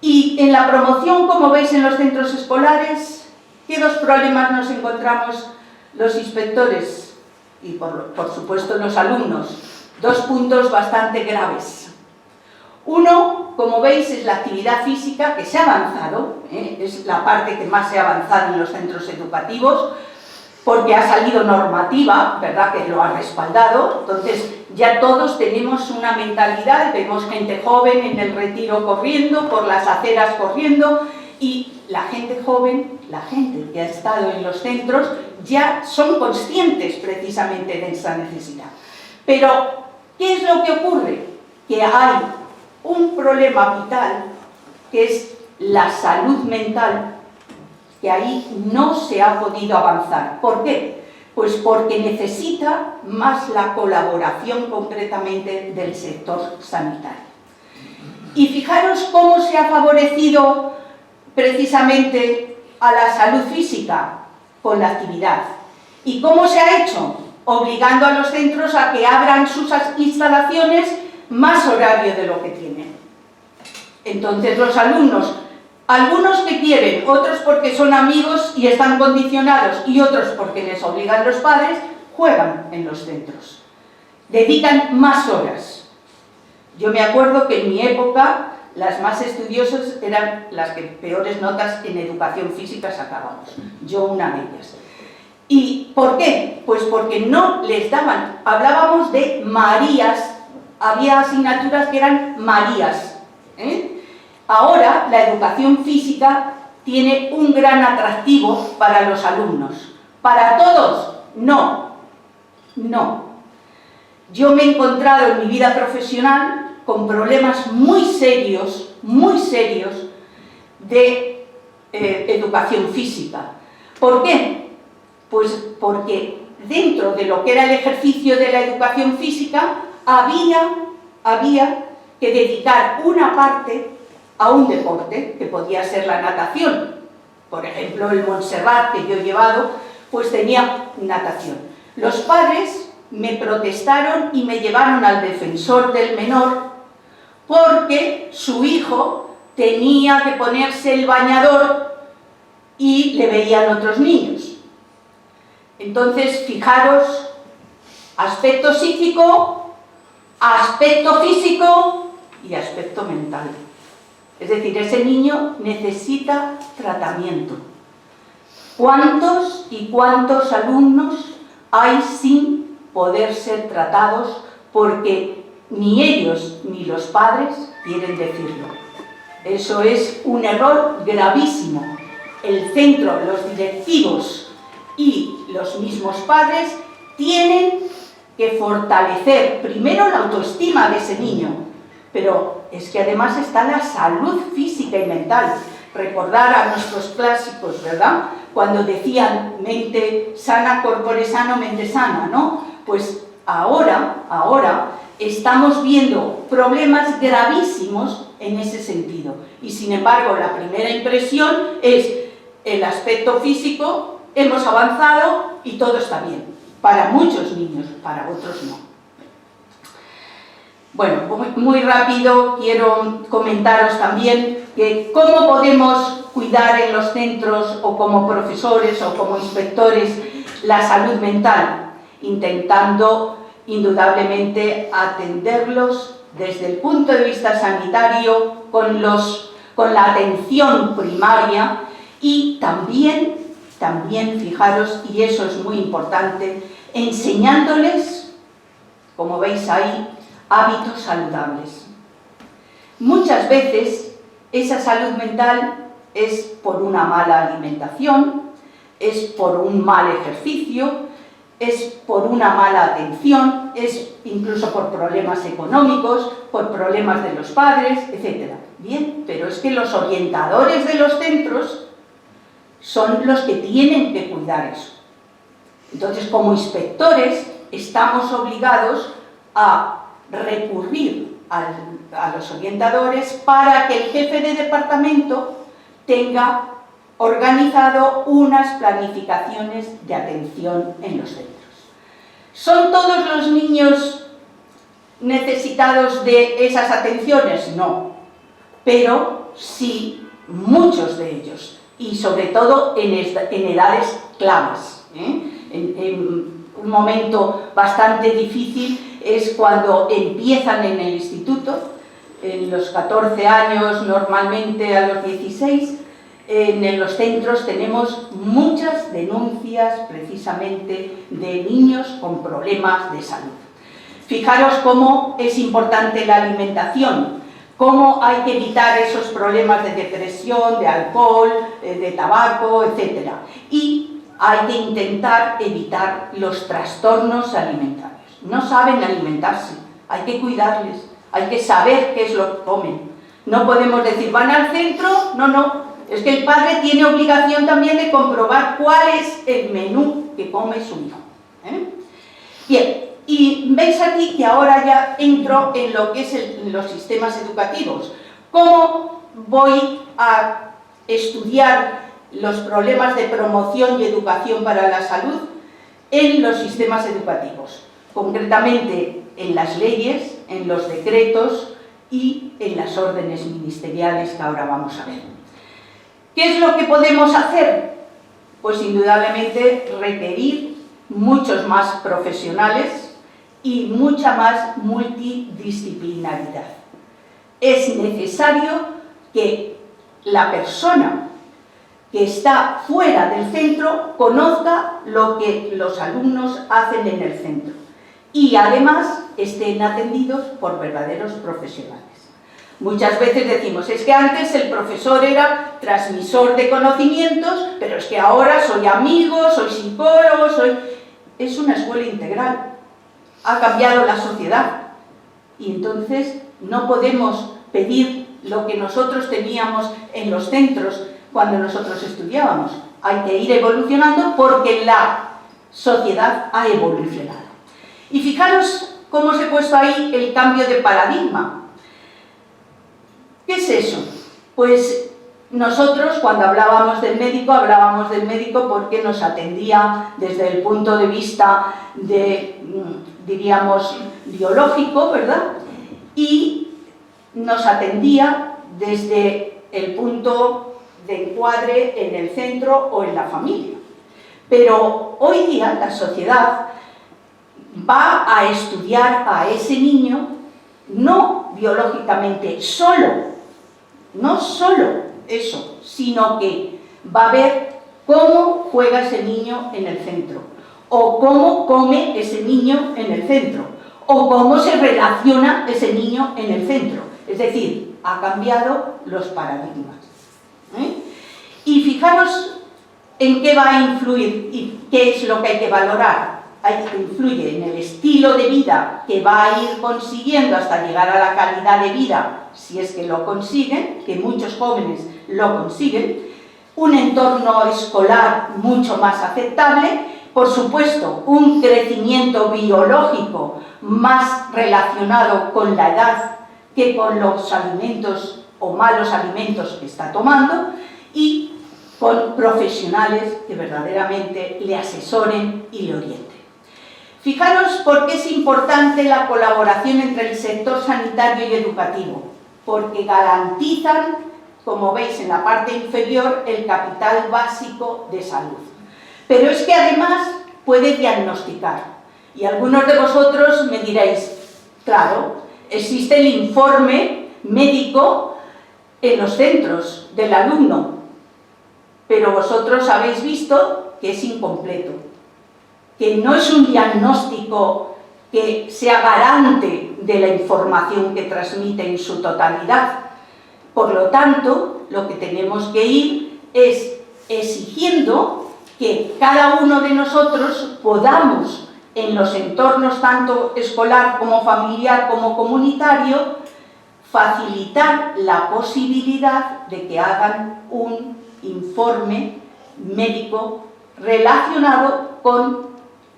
[SPEAKER 3] Y en la promoción, como veis en los centros escolares, ¿qué dos problemas nos encontramos los inspectores y por supuesto los alumnos? Dos puntos bastante graves. Uno, como veis, es la actividad física, que se ha avanzado, es la parte que más se ha avanzado en los centros educativos, porque ha salido normativa, ¿verdad?, que lo ha respaldado. Entonces ya todos tenemos una mentalidad, vemos gente joven en el retiro corriendo, por las aceras corriendo, y la gente joven, la gente que ha estado en los centros, ya son conscientes precisamente de esa necesidad. Pero, ¿qué es lo que ocurre? Que hay un problema vital, que es la salud mental, que ahí no se ha podido avanzar. ¿Por qué? Pues porque necesita más la colaboración concretamente del sector sanitario. Y fijaros cómo se ha favorecido precisamente a la salud física con la actividad. ¿Y cómo se ha hecho? Obligando a los centros a que abran sus instalaciones más horario de lo que tienen. Entonces los alumnos, algunos que quieren, otros porque son amigos y están condicionados, y otros porque les obligan los padres, juegan en los centros. Dedican más horas. Yo me acuerdo que en mi época las más estudiosas eran las que peores notas en educación física sacábamos. Yo una de ellas. ¿Y por qué? Pues porque no les daban, hablábamos de Marías, había asignaturas que eran Marías. Ahora la educación física tiene un gran atractivo para los alumnos. ¿Para todos? No. No. Yo me he encontrado en mi vida profesional con problemas muy serios de educación física. ¿Por qué? Pues porque dentro de lo que era el ejercicio de la educación física había que dedicar una parte a un deporte, que podía ser la natación. Por ejemplo, el Montserrat que yo he llevado, pues tenía natación. Los padres me protestaron y me llevaron al defensor del menor porque su hijo tenía que ponerse el bañador y le veían otros niños. Entonces, fijaros, aspecto psíquico, aspecto físico y aspecto mental. Es decir, ese niño necesita tratamiento. ¿Cuántos y cuántos alumnos hay sin poder ser tratados porque ni ellos ni los padres quieren decirlo? Eso es un error gravísimo. El centro, los directivos y los mismos padres tienen que fortalecer primero la autoestima de ese niño, pero es que además está la salud física y mental. Recordar a nuestros clásicos, ¿verdad? Cuando decían mente sana, corpore sano, mente sana, ¿no? Pues ahora estamos viendo problemas gravísimos en ese sentido. Y sin embargo, la primera impresión es el aspecto físico, hemos avanzado y todo está bien. Para muchos niños, para otros no. Bueno, muy rápido quiero comentaros también que cómo podemos cuidar en los centros o como profesores o como inspectores la salud mental, intentando indudablemente atenderlos desde el punto de vista sanitario con la atención primaria y también fijaros, y eso es muy importante, enseñándoles, como veis ahí, hábitos saludables. Muchas veces esa salud mental es por una mala alimentación, es por un mal ejercicio, es por una mala atención, es incluso por problemas económicos, por problemas de los padres, etc. Bien, pero es que los orientadores de los centros son los que tienen que cuidar eso. Entonces, como inspectores, estamos obligados a recurrir a los orientadores para que el jefe de departamento tenga organizado unas planificaciones de atención en los centros. ¿Son todos los niños necesitados de esas atenciones? No, pero sí muchos de ellos, y sobre todo en edades claves. En un momento bastante difícil es cuando empiezan en el instituto, en los 14 años, normalmente a los 16, en los centros tenemos muchas denuncias precisamente de niños con problemas de salud. Fijaros cómo es importante la alimentación, cómo hay que evitar esos problemas de depresión, de alcohol, de tabaco, etc. Y hay que intentar evitar los trastornos alimentarios. No saben alimentarse, hay que cuidarles, hay que saber qué es lo que comen. No podemos decir, van al centro, no. Es que el padre tiene obligación también de comprobar cuál es el menú que come su hijo. Bien, y veis aquí que ahora ya entro en lo que es los sistemas educativos. ¿Cómo voy a estudiar los problemas de promoción y educación para la salud en los sistemas educativos? Concretamente en las leyes, en los decretos y en las órdenes ministeriales que ahora vamos a ver. ¿Qué es lo que podemos hacer? Pues indudablemente requerir muchos más profesionales y mucha más multidisciplinaridad. Es necesario que la persona que está fuera del centro conozca lo que los alumnos hacen en el centro y además estén atendidos por verdaderos profesionales. Muchas veces decimos, es que antes el profesor era transmisor de conocimientos, pero es que ahora soy amigo, soy psicólogo, Es una escuela integral. Ha cambiado la sociedad y entonces no podemos pedir lo que nosotros teníamos en los centros cuando nosotros estudiábamos. Hay que ir evolucionando porque la sociedad ha evolucionado. Y fijaros cómo os he puesto ahí el cambio de paradigma. ¿Qué es eso? Pues nosotros cuando hablábamos del médico porque nos atendía desde el punto de vista diríamos, biológico, ¿verdad? Y nos atendía desde el punto de encuadre en el centro o en la familia. Pero hoy día la sociedad va a estudiar a ese niño no biológicamente no solo eso, sino que va a ver cómo juega ese niño en el centro, o cómo come ese niño en el centro, o cómo se relaciona ese niño en el centro. Es decir, ha cambiado los paradigmas. Y fijaros en qué va a influir y qué es lo que hay que valorar. influye en el estilo de vida que va a ir consiguiendo hasta llegar a la calidad de vida, si es que lo consiguen, que muchos jóvenes lo consiguen, un entorno escolar mucho más aceptable, por supuesto, un crecimiento biológico más relacionado con la edad que con los alimentos o malos alimentos que está tomando, y con profesionales que verdaderamente le asesoren y le orienten. Fijaros por qué es importante la colaboración entre el sector sanitario y educativo, porque garantizan, como veis en la parte inferior, el capital básico de salud. Pero es que además puede diagnosticar. Y algunos de vosotros me diréis, claro, existe el informe médico en los centros del alumno, pero vosotros habéis visto que es incompleto, que no es un diagnóstico que sea garante de la información que transmite en su totalidad. Por lo tanto, lo que tenemos que ir es exigiendo que cada uno de nosotros podamos, en los entornos tanto escolar como familiar como comunitario, facilitar la posibilidad de que hagan un informe médico relacionado con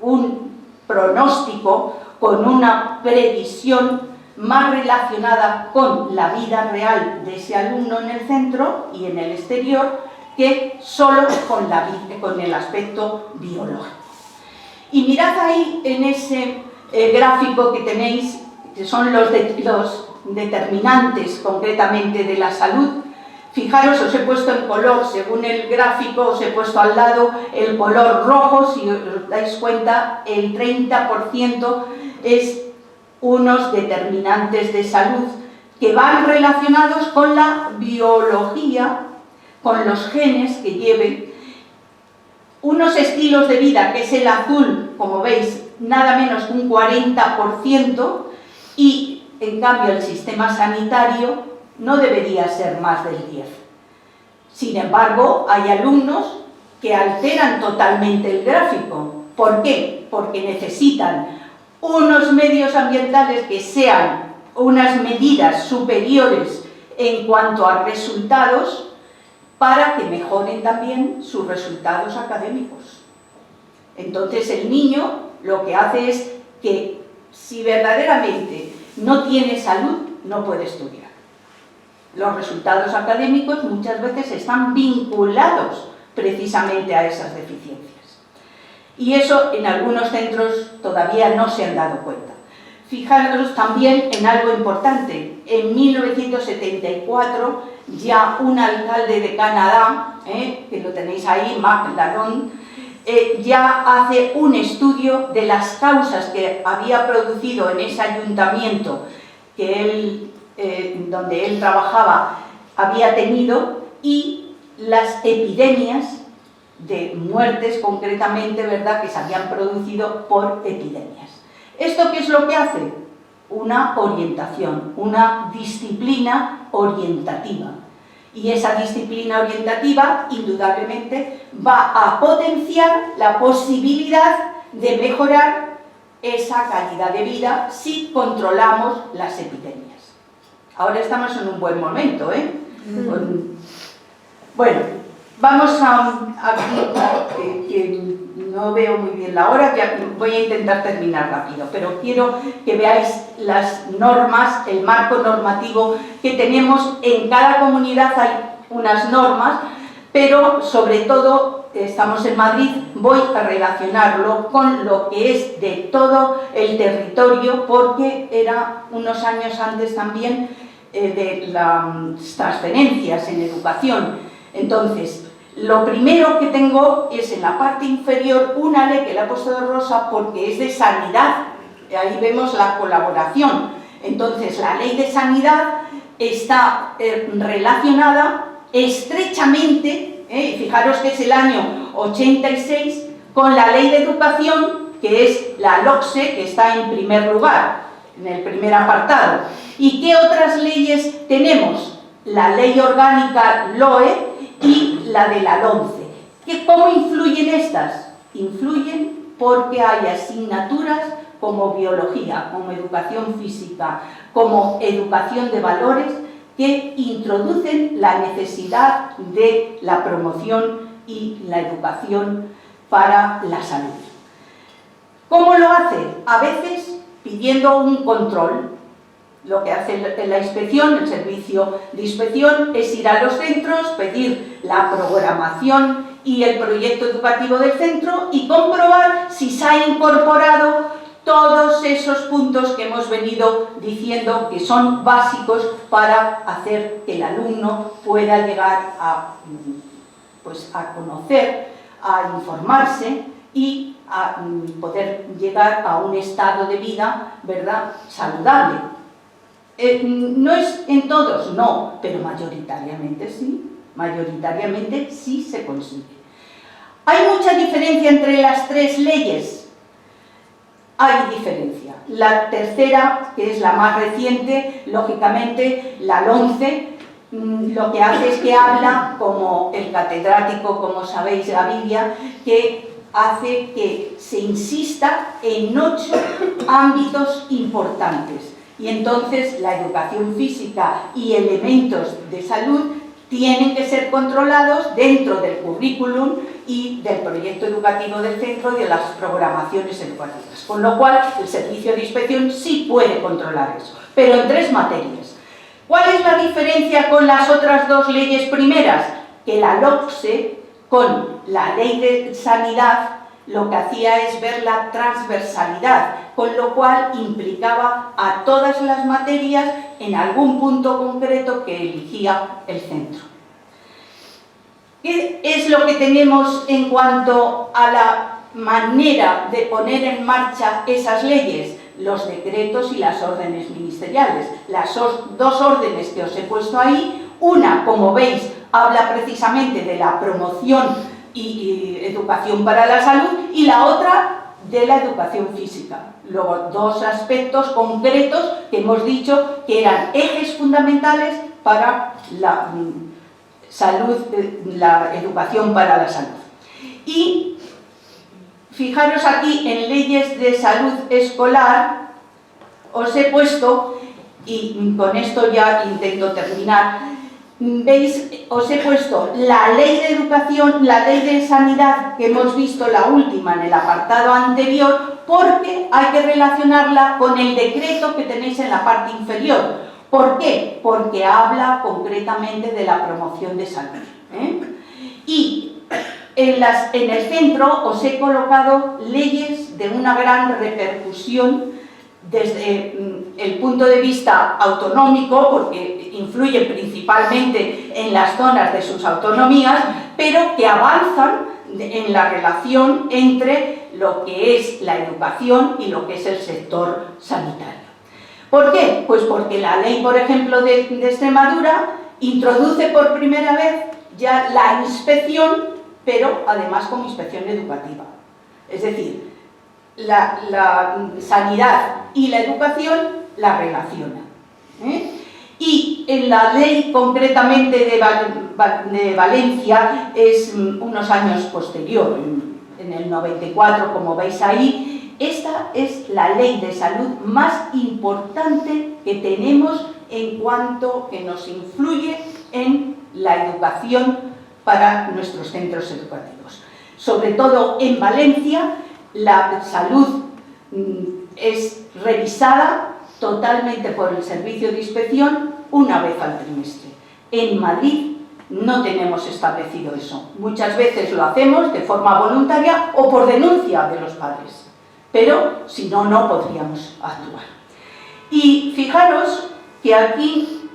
[SPEAKER 3] un pronóstico, con una previsión más relacionada con la vida real de ese alumno en el centro y en el exterior que solo con el aspecto biológico. Y mirad ahí en ese gráfico que tenéis, que son los determinantes concretamente de la salud. Fijaros, os he puesto en color, según el gráfico, os he puesto al lado el color rojo, si os dais cuenta, el 30% es unos determinantes de salud que van relacionados con la biología, con los genes que lleven, unos estilos de vida, que es el azul, como veis, nada menos que un 40%, y en cambio el sistema sanitario no debería ser más del 10%. Sin embargo, hay alumnos que alteran totalmente el gráfico. ¿Por qué? Porque necesitan unos medios ambientales que sean unas medidas superiores en cuanto a resultados para que mejoren también sus resultados académicos. Entonces el niño lo que hace es que si verdaderamente no tiene salud, no puede estudiar. Los resultados académicos muchas veces están vinculados precisamente a esas deficiencias. Y eso en algunos centros todavía no se han dado cuenta. Fijaros también en algo importante. En 1974 ya un alcalde de Canadá, que lo tenéis ahí, Marc Lalonde, ya hace un estudio de las causas que había producido en ese ayuntamiento donde él trabajaba había tenido, y las epidemias de muertes concretamente, ¿verdad?, que se habían producido por epidemias. ¿Esto qué es lo que hace? Una orientación, una disciplina orientativa. Y esa disciplina orientativa, indudablemente, va a potenciar la posibilidad de mejorar esa calidad de vida si controlamos las epidemias. Ahora estamos en un buen momento, Bueno, vamos que no veo muy bien la hora, ya voy a intentar terminar rápido, pero quiero que veáis las normas, el marco normativo que tenemos. En cada comunidad hay unas normas, pero sobre todo, estamos en Madrid, voy a relacionarlo con lo que es de todo el territorio, porque era unos años antes también de las transferencias en educación. Entonces, lo primero que tengo es en la parte inferior una ley que le he puesto de rosa porque es de sanidad. Ahí vemos la colaboración. Entonces, la ley de sanidad está relacionada estrechamente, fijaros que es el año 86, con la ley de educación, que es la LOCSE, que está en primer lugar, en el primer apartado. ¿Y qué otras leyes tenemos? La ley orgánica LOE y la de la LOMCE. ¿Cómo influyen estas? Influyen porque hay asignaturas como biología, como educación física, como educación de valores, que introducen la necesidad de la promoción y la educación para la salud. ¿Cómo lo hace? A veces pidiendo un control. Lo que hace la inspección, el servicio de inspección, es ir a los centros, pedir la programación y el proyecto educativo del centro y comprobar si se ha incorporado todos esos puntos que hemos venido diciendo que son básicos para hacer que el alumno pueda llegar a, pues, a conocer, a informarse y a poder llegar a un estado de vida, ¿verdad?, saludable. No es en todos, no, pero mayoritariamente sí se consigue. ¿Hay mucha diferencia entre las tres leyes? Hay diferencia. La tercera, que es la más reciente, lógicamente, la LOMCE, lo que hace es que habla, como el catedrático, como sabéis, Gaviria, que hace que se insista en 8 ámbitos importantes. Y entonces la educación física y elementos de salud tienen que ser controlados dentro del currículum y del proyecto educativo del centro y de las programaciones educativas. Con lo cual, el servicio de inspección sí puede controlar eso, pero en 3 materias. ¿Cuál es la diferencia con las otras 2 leyes primeras? Que la LOPSE, con la ley de sanidad, lo que hacía es ver la transversalidad, con lo cual implicaba a todas las materias en algún punto concreto que elegía el centro. ¿Qué es lo que tenemos en cuanto a la manera de poner en marcha esas leyes? Los decretos y las órdenes ministeriales. Las 2 órdenes que os he puesto ahí, una, como veis, habla precisamente de la promoción y educación para la salud, y la otra de la educación física. Luego, 2 aspectos concretos que hemos dicho que eran ejes fundamentales para la salud, la educación para la salud. Y fijaros aquí en leyes de salud escolar, os he puesto, y con esto ya intento terminar, veis, os he puesto la ley de educación, la ley de sanidad que hemos visto, la última en el apartado anterior, porque hay que relacionarla con el decreto que tenéis en la parte inferior. ¿Por qué? Porque habla concretamente de la promoción de salud, Y en el centro os he colocado leyes de una gran repercusión desde el punto de vista autonómico, porque influyen principalmente en las zonas de sus autonomías, pero que avanzan en la relación entre lo que es la educación y lo que es el sector sanitario. ¿Por qué? Pues porque la ley, por ejemplo, de Extremadura introduce por primera vez ya la inspección, pero además como inspección educativa. Es decir, la sanidad y la educación la relacionan. Y en la ley concretamente de Valencia es unos años posterior, en el 94, como veis ahí. Esta es la ley de salud más importante que tenemos en cuanto que nos influye en la educación para nuestros centros educativos. Sobre todo en Valencia, la salud es revisada totalmente por el servicio de inspección una vez al trimestre. En Madrid no tenemos establecido eso. Muchas veces lo hacemos de forma voluntaria o por denuncia de los padres, pero si no, no podríamos actuar. Y fijaros que aquí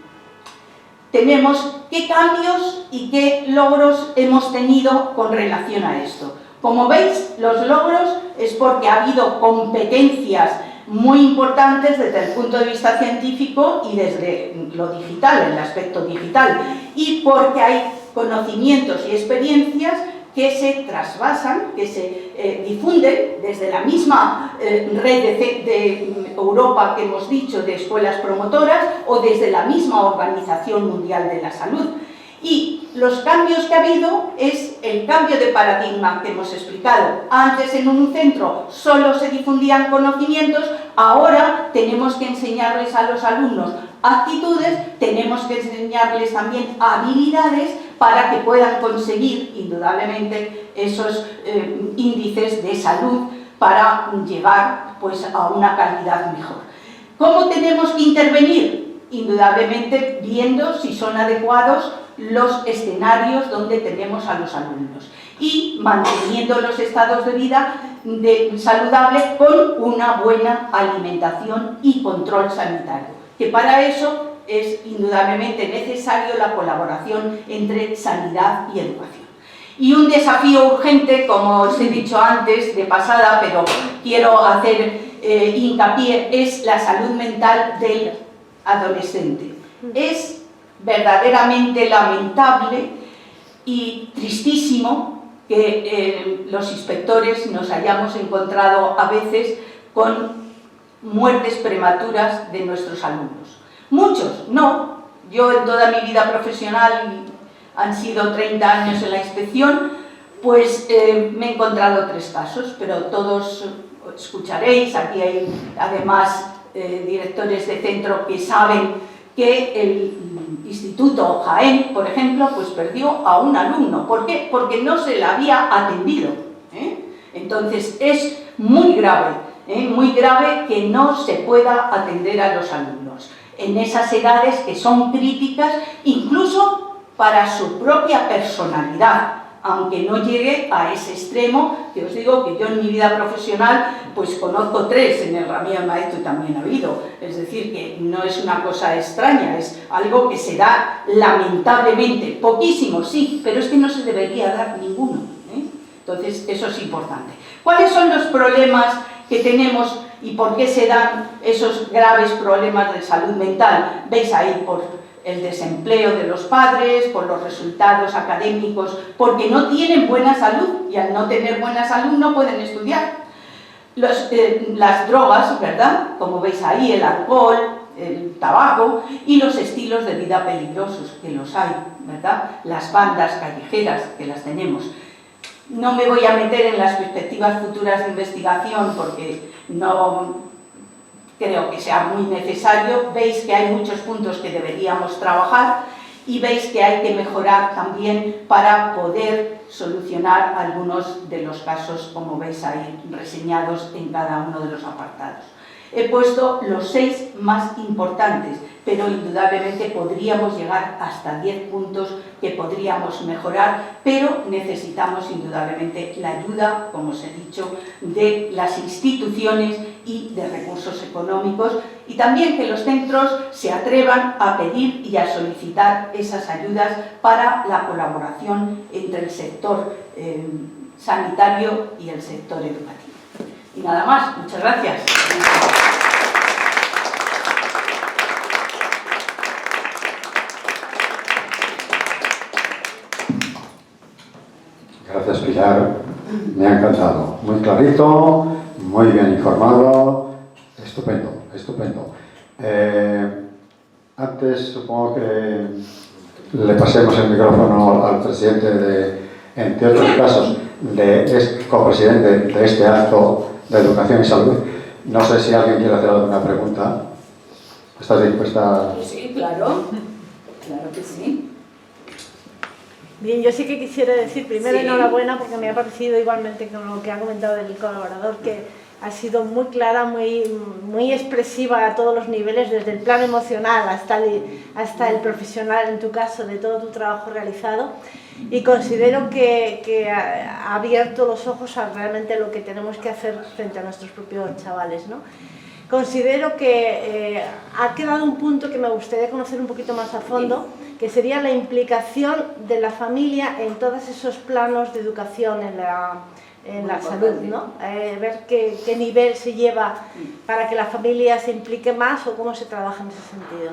[SPEAKER 3] tenemos qué cambios y qué logros hemos tenido con relación a esto. Como veis, los logros es porque ha habido competencias muy importantes desde el punto de vista científico y desde lo digital, el aspecto digital, y porque hay conocimientos y experiencias que se trasvasan, que se difunden desde la misma red de Europa que hemos dicho, de escuelas promotoras, o desde la misma Organización Mundial de la Salud. Y los cambios que ha habido es el cambio de paradigma que hemos explicado. Antes en un centro solo se difundían conocimientos, ahora tenemos que enseñarles a los alumnos actitudes, tenemos que enseñarles también habilidades para que puedan conseguir indudablemente esos índices de salud para llegar pues, a una calidad mejor. ¿Cómo tenemos que intervenir? Indudablemente viendo si son adecuados los escenarios donde tenemos a los alumnos y manteniendo los estados de vida saludables con una buena alimentación y control sanitario, que para eso es indudablemente necesario la colaboración entre sanidad y educación. Y un desafío urgente, como os he dicho antes de pasada, pero quiero hacer hincapié, es la salud mental del adolescente. Es verdaderamente lamentable y tristísimo que los inspectores nos hayamos encontrado a veces con muertes prematuras de nuestros alumnos. Muchos, no. Yo en toda mi vida profesional, han sido 30 años en la inspección, pues me he encontrado 3 casos, pero todos escucharéis, aquí hay además directores de centro que saben que el Instituto Jaén, por ejemplo, pues perdió a un alumno. ¿Por qué? Porque no se le había atendido. Entonces es muy grave que no se pueda atender a los alumnos en esas edades que son críticas, incluso para su propia personalidad, aunque no llegue a ese extremo, que os digo que yo en mi vida profesional pues conozco 3 en el Ramiro de Maeztu también ha habido, es decir, que no es una cosa extraña, es algo que se da lamentablemente, poquísimo sí, pero es que no se debería dar ninguno, Entonces eso es importante. ¿Cuáles son los problemas que tenemos y por qué se dan esos graves problemas de salud mental? Veis ahí por el desempleo de los padres, por los resultados académicos, porque no tienen buena salud y al no tener buena salud no pueden estudiar. Las drogas, ¿verdad? Como veis ahí, el alcohol, el tabaco y los estilos de vida peligrosos, que los hay, ¿verdad? Las bandas callejeras, que las tenemos. No me voy a meter en las perspectivas futuras de investigación porque no creo que sea muy necesario. Veis que hay muchos puntos que deberíamos trabajar y veis que hay que mejorar también para poder solucionar algunos de los casos, como veis ahí, reseñados en cada uno de los apartados. He puesto los 6 más importantes, pero indudablemente podríamos llegar hasta 10 puntos que podríamos mejorar, pero necesitamos indudablemente la ayuda, como os he dicho, de las instituciones y de recursos económicos, y también que los centros se atrevan a pedir y a solicitar esas ayudas para la colaboración entre el sector sanitario y el sector educativo. Y nada más, muchas gracias.
[SPEAKER 1] Gracias, Pilar. Me ha encantado. Muy clarito, muy bien informado. Estupendo, estupendo. Antes supongo que le pasemos el micrófono al presidente de, entre otros casos, es copresidente de este acto de educación y salud. No sé si alguien quiere hacer alguna pregunta. ¿Estás dispuesta?
[SPEAKER 3] Sí, claro. Claro que sí.
[SPEAKER 4] Bien, yo sí que quisiera decir primero
[SPEAKER 3] Sí.
[SPEAKER 4] enhorabuena porque me ha parecido igualmente con lo que ha comentado el colaborador que ha sido muy clara, muy expresiva a todos los niveles, desde el plano emocional hasta el profesional, en tu caso, de todo tu trabajo realizado. Y considero que ha abierto los ojos a realmente lo que tenemos que hacer frente a nuestros propios chavales, ¿no? Considero que ha quedado un punto que me gustaría conocer un poquito más a fondo, que sería la implicación de la familia en todos esos planos de educación en la salud, ¿no? Ver qué nivel se lleva para que la familia se implique más o cómo se trabaja en ese sentido.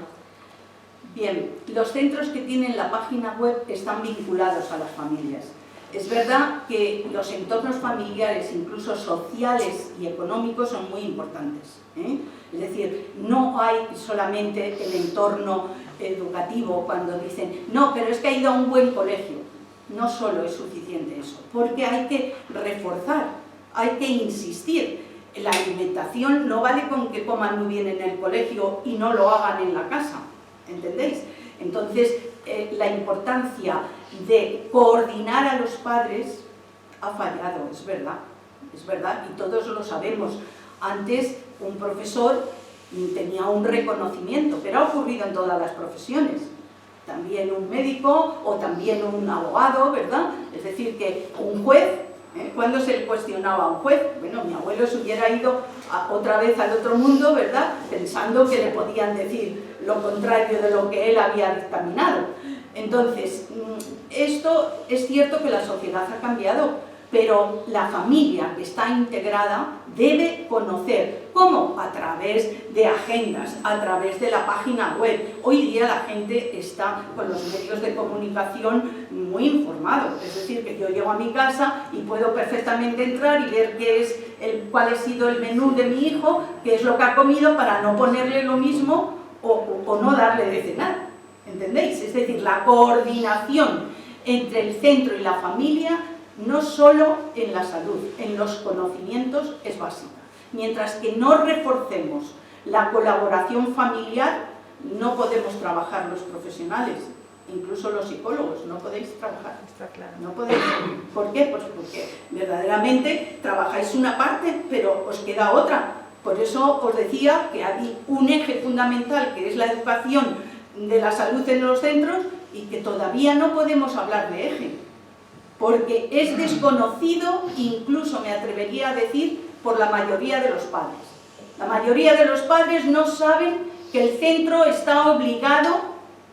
[SPEAKER 3] Bien, los centros que tienen la página web están vinculados a las familias. Es verdad que los entornos familiares, incluso sociales y económicos, son muy importantes, ¿eh? Es decir, no hay solamente el entorno educativo cuando dicen no, pero es que ha ido a un buen colegio. No solo es suficiente eso, porque hay que reforzar, hay que insistir. La alimentación no vale con que coman muy bien en el colegio y no lo hagan en la casa, ¿entendéis? Entonces, la importancia de coordinar a los padres ha fallado, es verdad, y todos lo sabemos. Antes un profesor tenía un reconocimiento, pero ha ocurrido en todas las profesiones. También un médico o también un abogado, ¿verdad? Es decir, que un juez, ¿cuándo se le cuestionaba a un juez? Bueno, mi abuelo se hubiera ido otra vez al otro mundo, ¿verdad? Pensando que le podían decir lo contrario de lo que él había dictaminado. Entonces, esto es cierto que la sociedad ha cambiado, pero la familia que está integrada debe conocer. ¿Cómo? A través de agendas, a través de la página web. Hoy día la gente está con los medios de comunicación muy informados. Es decir, que yo llego a mi casa y puedo perfectamente entrar y ver cuál ha sido el menú de mi hijo, qué es lo que ha comido, para no ponerle lo mismo o no darle de cenar. ¿Entendéis? Es decir, la coordinación entre el centro y la familia, no solo en la salud, en los conocimientos, es básica. Mientras que no reforcemos la colaboración familiar, no podemos trabajar los profesionales, incluso los psicólogos, no podéis trabajar.
[SPEAKER 4] Está claro.
[SPEAKER 3] No podéis. ¿Por qué? Pues porque verdaderamente trabajáis una parte, pero os queda otra. Por eso os decía que hay un eje fundamental, que es la educación de la salud en los centros, y que todavía no podemos hablar de eje, porque es desconocido, incluso me atrevería a decir, por la mayoría de los padres. La mayoría de los padres no saben que el centro está obligado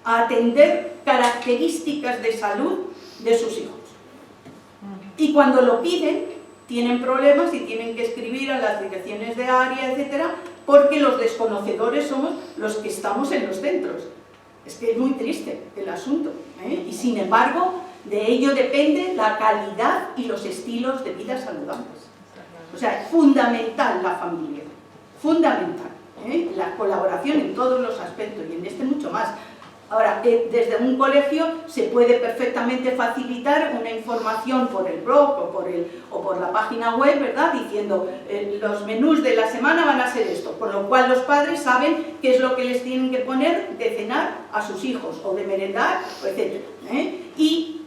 [SPEAKER 3] a atender características de salud de sus hijos. Y cuando lo piden, tienen problemas y tienen que escribir a las direcciones de área, etcétera, porque los desconocedores somos los que estamos en los centros. Es que es muy triste el asunto, ¿eh? Y sin embargo, de ello depende la calidad y los estilos de vida saludables. O sea, es fundamental la familia, fundamental, ¿eh? La colaboración en todos los aspectos y en este mucho más. Ahora, desde un colegio se puede perfectamente facilitar una información por el blog o por la página web, ¿verdad? Diciendo los menús de la semana van a ser esto, con lo cual los padres saben qué es lo que les tienen que poner de cenar a sus hijos o de merendar, etc. Y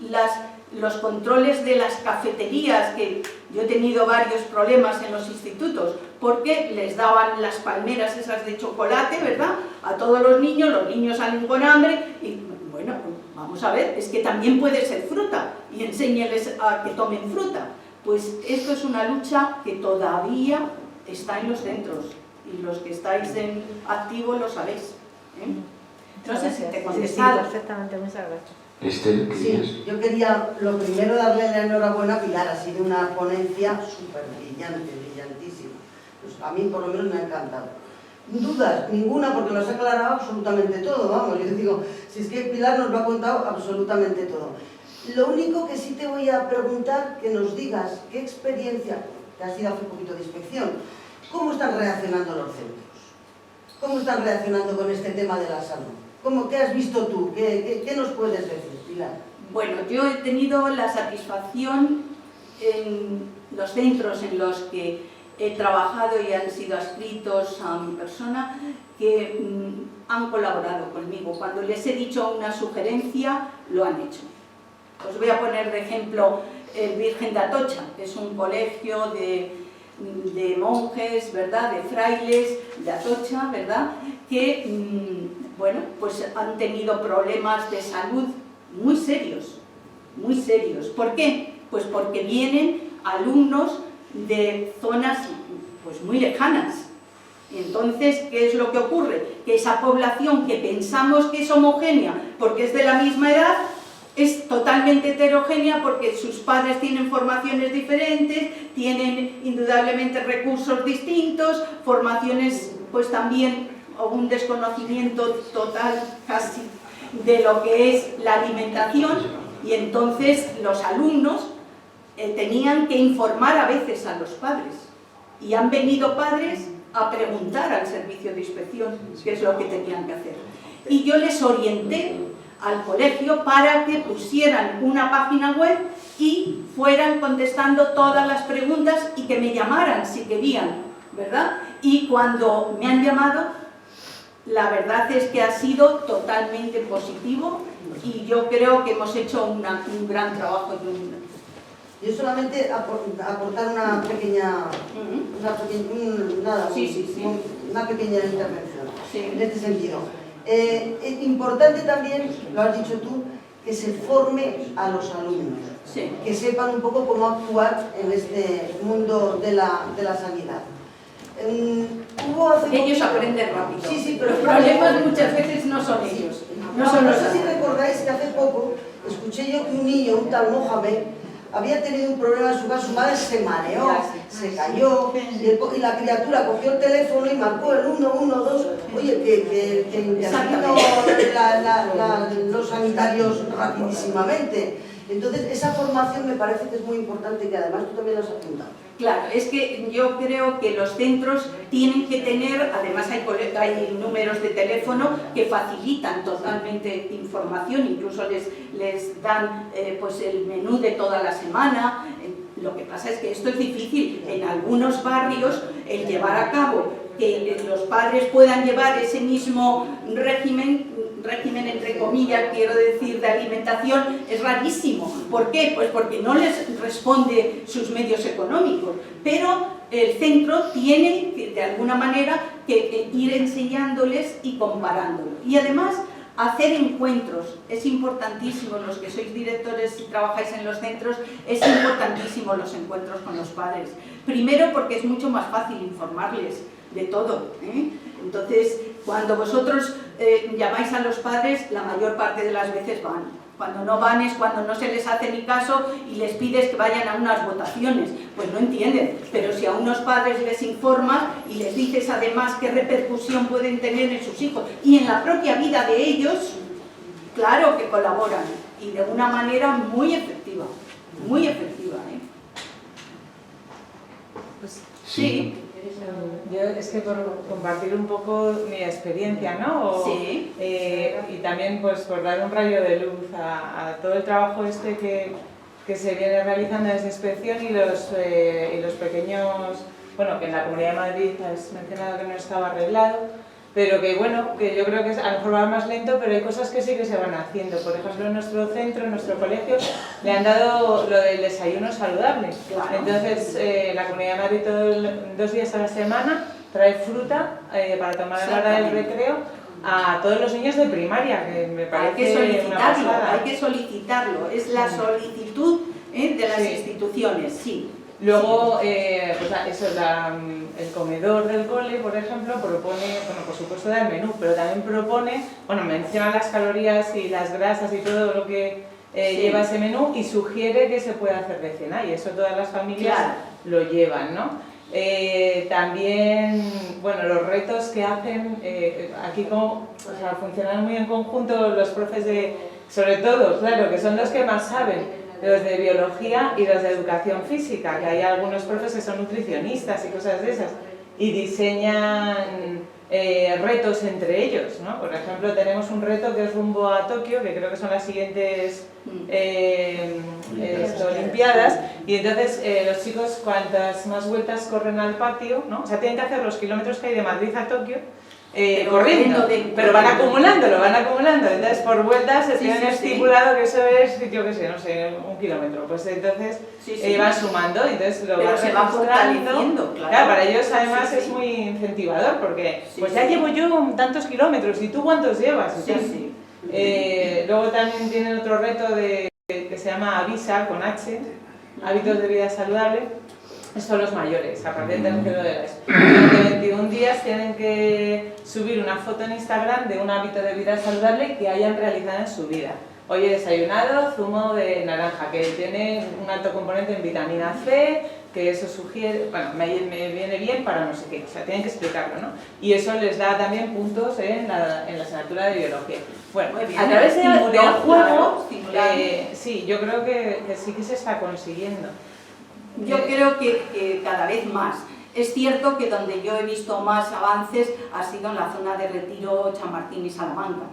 [SPEAKER 3] los controles de las cafeterías, que yo he tenido varios problemas en los institutos, porque les daban las palmeras esas de chocolate, ¿verdad?, a todos los niños salen con hambre, y bueno, vamos a ver, es que también puede ser fruta, y enséñeles a que tomen fruta. Pues esto es una lucha que todavía está en los centros, y los que estáis en activo lo sabéis, ¿eh? No sé si te he contestado.
[SPEAKER 4] Sí, perfectamente, muchas gracias.
[SPEAKER 5] Sí, yo quería lo primero darle la enhorabuena a Pilar, ha sido una ponencia súper brillante, brillantísima. Pues a mí por lo menos me ha encantado. Dudas, ninguna, porque lo has aclarado absolutamente todo, vamos, yo digo, si es que Pilar nos lo ha contado absolutamente todo. Lo único que sí te voy a preguntar, que nos digas qué experiencia, que has ido hace poquito de inspección, ¿cómo están reaccionando los centros? ¿Cómo están reaccionando con este tema de la salud? ¿Qué has visto tú? ¿Qué nos puedes decir, Pilar?
[SPEAKER 3] Bueno, yo he tenido la satisfacción en los centros en los que he trabajado y han sido adscritos a mi persona, que han colaborado conmigo. Cuando les he dicho una sugerencia, lo han hecho. Os voy a poner de ejemplo el Virgen de Atocha, que es un colegio de monjes, ¿verdad?, de frailes de Atocha, ¿verdad?, que bueno, pues han tenido problemas de salud muy serios, muy serios. ¿Por qué? Pues porque vienen alumnos de zonas pues muy lejanas. Y entonces, ¿qué es lo que ocurre? Que esa población que pensamos que es homogénea porque es de la misma edad, es totalmente heterogénea porque sus padres tienen formaciones diferentes, tienen indudablemente recursos distintos, formaciones pues también, o un desconocimiento total casi de lo que es la alimentación, y entonces los alumnos tenían que informar a veces a los padres. Y han venido padres a preguntar al servicio de inspección qué es lo que tenían que hacer. Y yo les orienté al colegio para que pusieran una página web y fueran contestando todas las preguntas y que me llamaran si querían, ¿verdad? Y cuando me han llamado, la verdad es que ha sido totalmente positivo y yo creo que hemos hecho un gran trabajo.
[SPEAKER 5] Yo solamente aportar una pequeña intervención en este sentido. Importante también, lo has dicho tú, que se forme a los alumnos, que sepan un poco cómo actuar en este mundo de la sanidad.
[SPEAKER 3] Ellos aprenden rápido.
[SPEAKER 5] Sí, pero
[SPEAKER 3] los problemas muchas veces no son ellos.
[SPEAKER 5] No sé si recordáis que hace poco escuché yo que un niño, un tal Mohamed, había tenido un problema en su casa, su madre se mareó, se cayó, y la criatura cogió el teléfono y marcó el 112, oye, que intervino los sanitarios rapidísimamente. Entonces, esa formación me parece que es muy importante, que además tú también lo has apuntado.
[SPEAKER 3] Claro, es que yo creo que los centros tienen que tener, además hay números de teléfono que facilitan totalmente información, incluso les dan pues el menú de toda la semana. Lo que pasa es que esto es difícil. En algunos barrios el llevar a cabo que los padres puedan llevar ese mismo régimen entre comillas, quiero decir, de alimentación, es rarísimo. ¿Por qué? Pues porque no les responde sus medios económicos, pero el centro tiene, de alguna manera, que ir enseñándoles y comparándolo. Y además, hacer encuentros. Es importantísimo, los que sois directores y trabajáis en los centros, es importantísimo los encuentros con los padres. Primero porque es mucho más fácil informarles de todo, ¿eh? Entonces, cuando vosotros llamáis a los padres, la mayor parte de las veces van. Cuando no van es cuando no se les hace ni caso y les pides que vayan a unas votaciones. Pues no entienden, pero si a unos padres les informas y les dices además qué repercusión pueden tener en sus hijos y en la propia vida de ellos, claro que colaboran y de una manera muy efectiva, muy efectiva, ¿eh?
[SPEAKER 6] Pues,
[SPEAKER 3] sí.
[SPEAKER 6] Yo es que por compartir un poco mi experiencia, ¿no?
[SPEAKER 3] Sí.
[SPEAKER 6] Y también pues por dar un rayo de luz a todo el trabajo este que se viene realizando desde inspección y los pequeños, bueno, que en la Comunidad de Madrid has mencionado que no estaba arreglado, pero que bueno, que yo creo que a lo mejor va más lento, pero hay cosas que sí que se van haciendo. Por ejemplo, en nuestro centro, en nuestro colegio, le han dado lo del desayuno saludable.
[SPEAKER 3] Claro.
[SPEAKER 6] Entonces, la Comunidad de Madrid 2 días a la semana trae fruta para tomar a la hora del recreo a todos los niños de primaria, que me parece una pasada.
[SPEAKER 3] Hay que solicitarlo, es la solicitud de las instituciones, sí.
[SPEAKER 6] Luego, pues eso, el comedor del cole, por ejemplo, propone, bueno, por supuesto da el menú, pero también propone, bueno, menciona las calorías y las grasas y todo lo que lleva ese menú y sugiere que se puede hacer de cena, y eso todas las familias lo llevan, ¿no? También, bueno, los retos que hacen, aquí como, o sea, funcionan muy en conjunto los profes sobre todo, claro, que son los que más saben, los de biología y los de educación física, que hay algunos profes que son nutricionistas y cosas de esas, y diseñan retos entre ellos, ¿no? Por ejemplo, tenemos un reto que es rumbo a Tokio, que creo que son las siguientes Olimpiadas, y entonces los chicos cuantas más vueltas corren al patio, ¿no? O sea, tienen que hacer los kilómetros que hay de Madrid a Tokio, corriendo, pero van acumulándolo, entonces por vueltas se tienen estipulado que eso es, yo qué sé, no sé, 1 kilómetro, pues entonces van sumando, entonces lo van
[SPEAKER 3] se va fortaleciendo,
[SPEAKER 6] claro, para ellos además es muy incentivador, porque pues ya llevo yo tantos kilómetros, ¿y tú cuántos llevas? Luego también tienen otro reto que se llama Avisa, con H, hábitos de vida saludable. Son los mayores, a partir del tercero de la ESO. Durante 21 días tienen que subir una foto en Instagram de un hábito de vida saludable que hayan realizado en su vida. Hoy he desayunado zumo de naranja, que tiene un alto componente en vitamina C, que eso sugiere, bueno, me viene bien para no sé qué, o sea, tienen que explicarlo, ¿no? Y eso les da también puntos en la asignatura de biología. Bueno, a través del juego, sí, yo creo que sí que se está consiguiendo.
[SPEAKER 3] yo creo que cada vez más. Es cierto que donde yo he visto más avances ha sido en la zona de Retiro, Chamartín y Salamanca.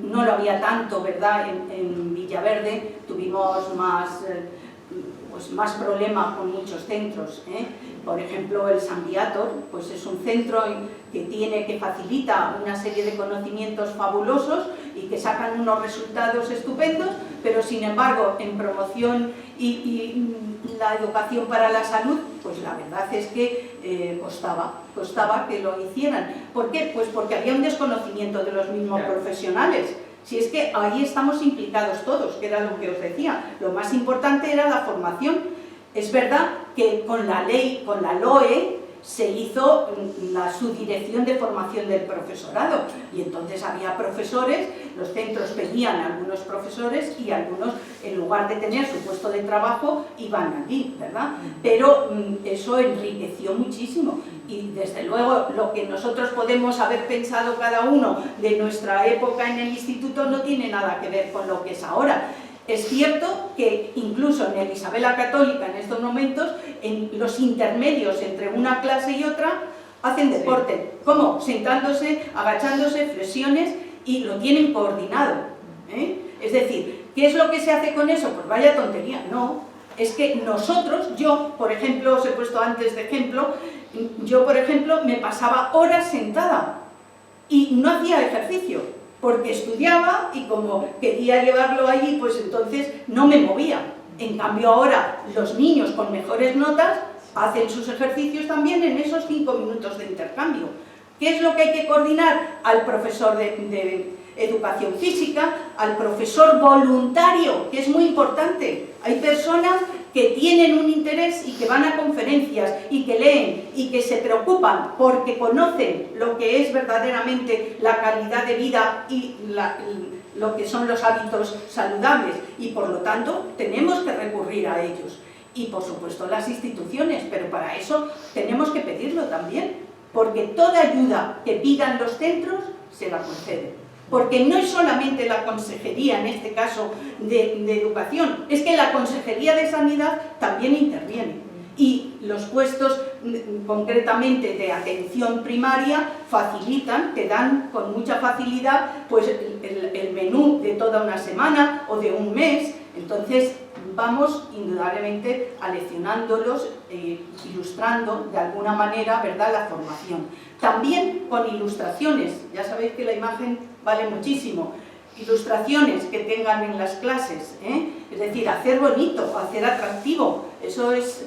[SPEAKER 3] No lo había tanto, ¿verdad? En Villaverde tuvimos más problemas con muchos centros, ¿eh? Por ejemplo, el San Viator, pues es un centro que facilita una serie de conocimientos fabulosos y que sacan unos resultados estupendos, pero sin embargo en promoción y la educación para la salud, pues la verdad es que costaba que lo hicieran. ¿Por qué? Pues porque había un desconocimiento de los mismos profesionales. Si es que ahí estamos implicados todos, que era lo que os decía, lo más importante era la formación. Es verdad que con la ley, con la LOE, se hizo la subdirección de formación del profesorado y entonces había profesores, los centros pedían a algunos profesores y algunos, en lugar de tener su puesto de trabajo, iban allí, ¿verdad? Pero eso enriqueció muchísimo y desde luego lo que nosotros podemos haber pensado cada uno de nuestra época en el instituto no tiene nada que ver con lo que es ahora. Es cierto que incluso en el Isabela Católica en estos momentos, en los intermedios entre una clase y otra, hacen deporte. ¿Cómo? Sentándose, agachándose, flexiones y lo tienen coordinado, ¿eh? Es decir, ¿qué es lo que se hace con eso? Pues vaya tontería, no. Es que nosotros, yo, por ejemplo, os he puesto antes de ejemplo, yo, por ejemplo, me pasaba horas sentada y no hacía ejercicio. Porque estudiaba y como quería llevarlo allí, pues entonces no me movía. En cambio ahora los niños con mejores notas hacen sus ejercicios también en esos 5 minutos de intercambio. ¿Qué es lo que hay que coordinar? Al profesor de educación física, al profesor voluntario, que es muy importante. Hay personas que tienen un interés y que van a conferencias y que leen y que se preocupan porque conocen lo que es verdaderamente la calidad de vida y lo que son los hábitos saludables y por lo tanto tenemos que recurrir a ellos. Y por supuesto las instituciones, pero para eso tenemos que pedirlo también, porque toda ayuda que pidan los centros se la conceden. Porque no es solamente la consejería, en este caso, de educación, es que la consejería de sanidad también interviene. Y los puestos, concretamente de atención primaria, facilitan, te dan con mucha facilidad pues, el menú de toda una semana o de un mes. Entonces, vamos indudablemente aleccionándolos, ilustrando de alguna manera, ¿verdad?, la formación. También con ilustraciones, ya sabéis que la imagen vale muchísimo. Ilustraciones que tengan en las clases, ¿eh? Es decir, hacer bonito, hacer atractivo. Eso es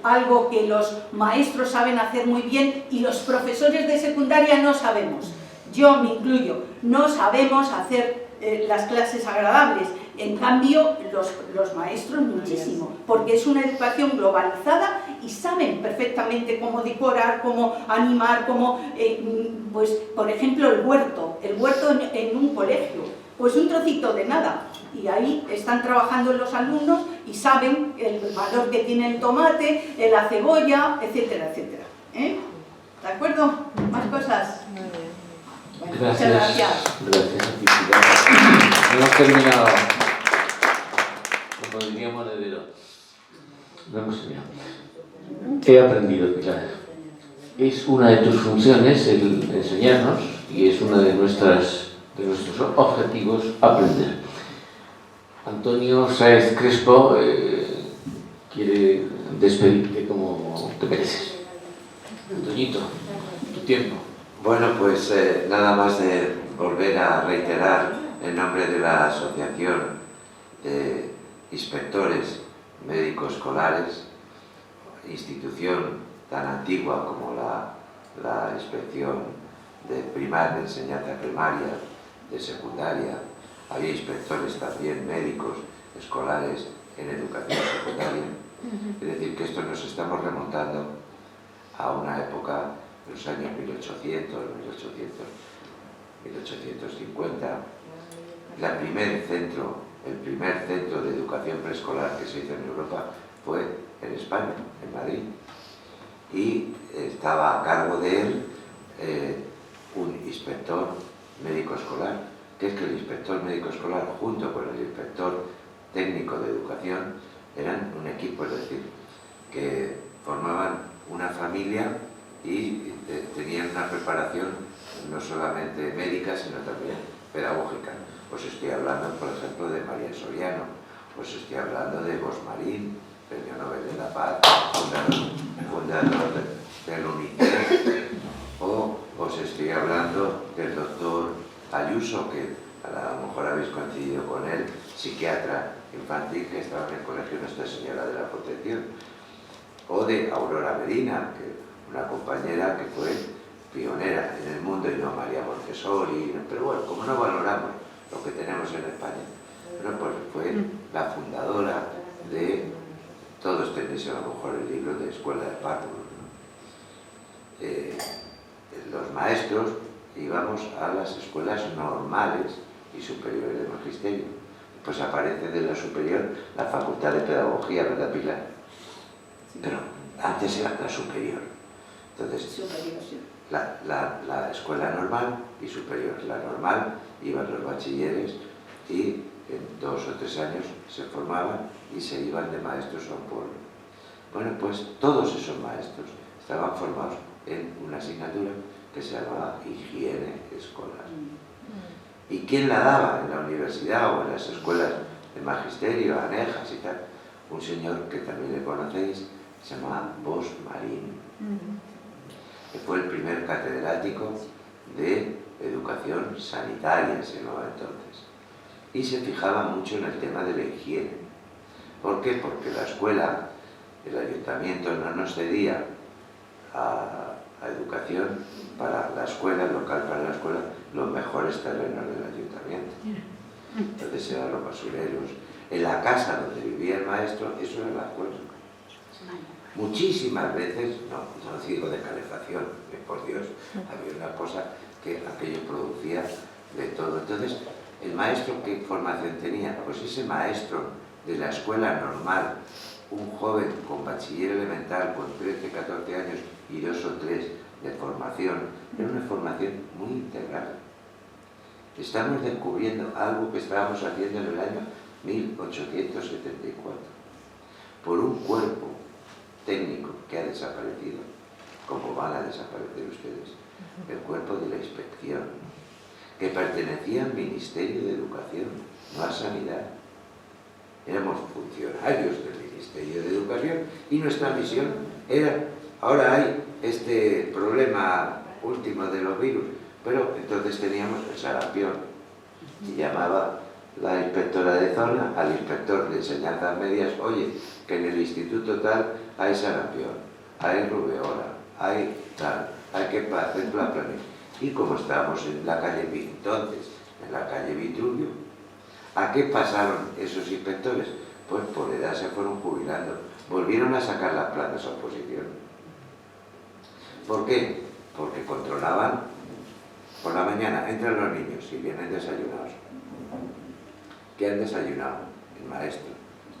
[SPEAKER 3] algo que los maestros saben hacer muy bien y los profesores de secundaria no sabemos. Yo me incluyo, no sabemos hacer las clases agradables. En cambio, los maestros muchísimo, porque es una educación globalizada y saben perfectamente cómo decorar, cómo animar, cómo, pues, por ejemplo, el huerto en un colegio, pues un trocito de nada. Y ahí están trabajando los alumnos y saben el valor que tiene el tomate, la cebolla, etcétera, etcétera. ¿Eh? ¿De acuerdo? ¿Más cosas? Bueno,
[SPEAKER 2] Gracias.
[SPEAKER 3] muchas gracias.
[SPEAKER 2] Gracias. Hemos terminado. Como diría Monedero. No hemos terminado. He aprendido, Pilar. Es una de tus funciones el enseñarnos y es uno de nuestros objetivos aprender. Antonio Sáez Crespo quiere despedirte como te mereces. Antoñito, tu tiempo.
[SPEAKER 7] Bueno, pues nada más de volver a reiterar en nombre de la Asociación de Inspectores Médicos Escolares, institución tan antigua como la inspección de primaria, de enseñanza primaria, de secundaria. Había inspectores también médicos escolares en educación secundaria. Es decir, que esto nos estamos remontando a una época, en los años 1800, 1850. El primer centro de educación preescolar que se hizo en Europa fue en España, en Madrid. Y estaba a cargo de él un inspector médico escolar, que es que el inspector médico escolar junto con el inspector técnico de educación eran un equipo, es decir, que formaban una familia y tenían una preparación no solamente médica, sino también pedagógica. Os estoy hablando, por ejemplo, de María Soriano, os estoy hablando de Bosmarín, Premio Nobel de la Paz, fundador del UNICEF, o os estoy hablando del doctor Ayuso, que a lo mejor habéis coincidido con él, psiquiatra infantil que estaba en el colegio Nuestra Señora de la Protección, o de Aurora Medina, una compañera que fue pionera en el mundo, y no María Montessori, pero bueno, como no valoramos lo que tenemos en España, bueno, pues fue la fundadora de, todos tenéis a lo mejor el libro de Escuela de Párvulos, ¿no? Los maestros íbamos a las escuelas normales y superiores de magisterio, pues aparece de la superior la Facultad de Pedagogía, ¿verdad, Pilar? Pero antes era la superior. Entonces, la escuela normal y superior. La normal iban los bachilleres y en 2 o 3 años se formaban y se iban de maestros a un pueblo. Bueno, pues todos esos maestros estaban formados en una asignatura que se llamaba higiene escolar. ¿Y quién la daba en la universidad o en las escuelas de magisterio, anejas y tal? Un señor que también le conocéis, se llamaba Bosmarín, que fue el primer catedrático de educación sanitaria, se llamaba entonces, y se fijaba mucho en el tema de la higiene. ¿Por qué? Porque la escuela, el ayuntamiento no nos cedía a educación para la escuela, local para la escuela, los mejores terrenos del ayuntamiento. Entonces eran los basureros. En la casa donde vivía el maestro, eso era la escuela. Muchísimas veces, no digo de calefacción, por Dios, había una cosa que aquello producía de todo. Entonces, ¿el maestro qué formación tenía? Pues ese maestro de la escuela normal, un joven con bachiller elemental, con 13, 14 años y 2 o 3 de formación, era una formación muy integral. Estamos descubriendo algo que estábamos haciendo en el año 1874, por un cuerpo técnico que ha desaparecido, como van a desaparecer ustedes, el cuerpo de la inspección, que pertenecía al Ministerio de Educación, no a Sanidad. Éramos funcionarios del Ministerio de Educación y nuestra misión era, ahora hay este problema último de los virus, pero entonces teníamos el sarampión y llamaba la inspectora de zona al inspector de enseñanzas medias: oye, que en el instituto tal hay sarampión, hay rubeola, hay tal, hay que hacer la planificación. Y como estábamos en la calle, entonces, en la calle Vitruvio, ¿a qué pasaron esos inspectores? Pues por edad se fueron jubilando, volvieron a sacar las plazas a oposición. ¿Por qué? Porque controlaban por la mañana, entran los niños y vienen desayunados. ¿Qué han desayunado? El maestro.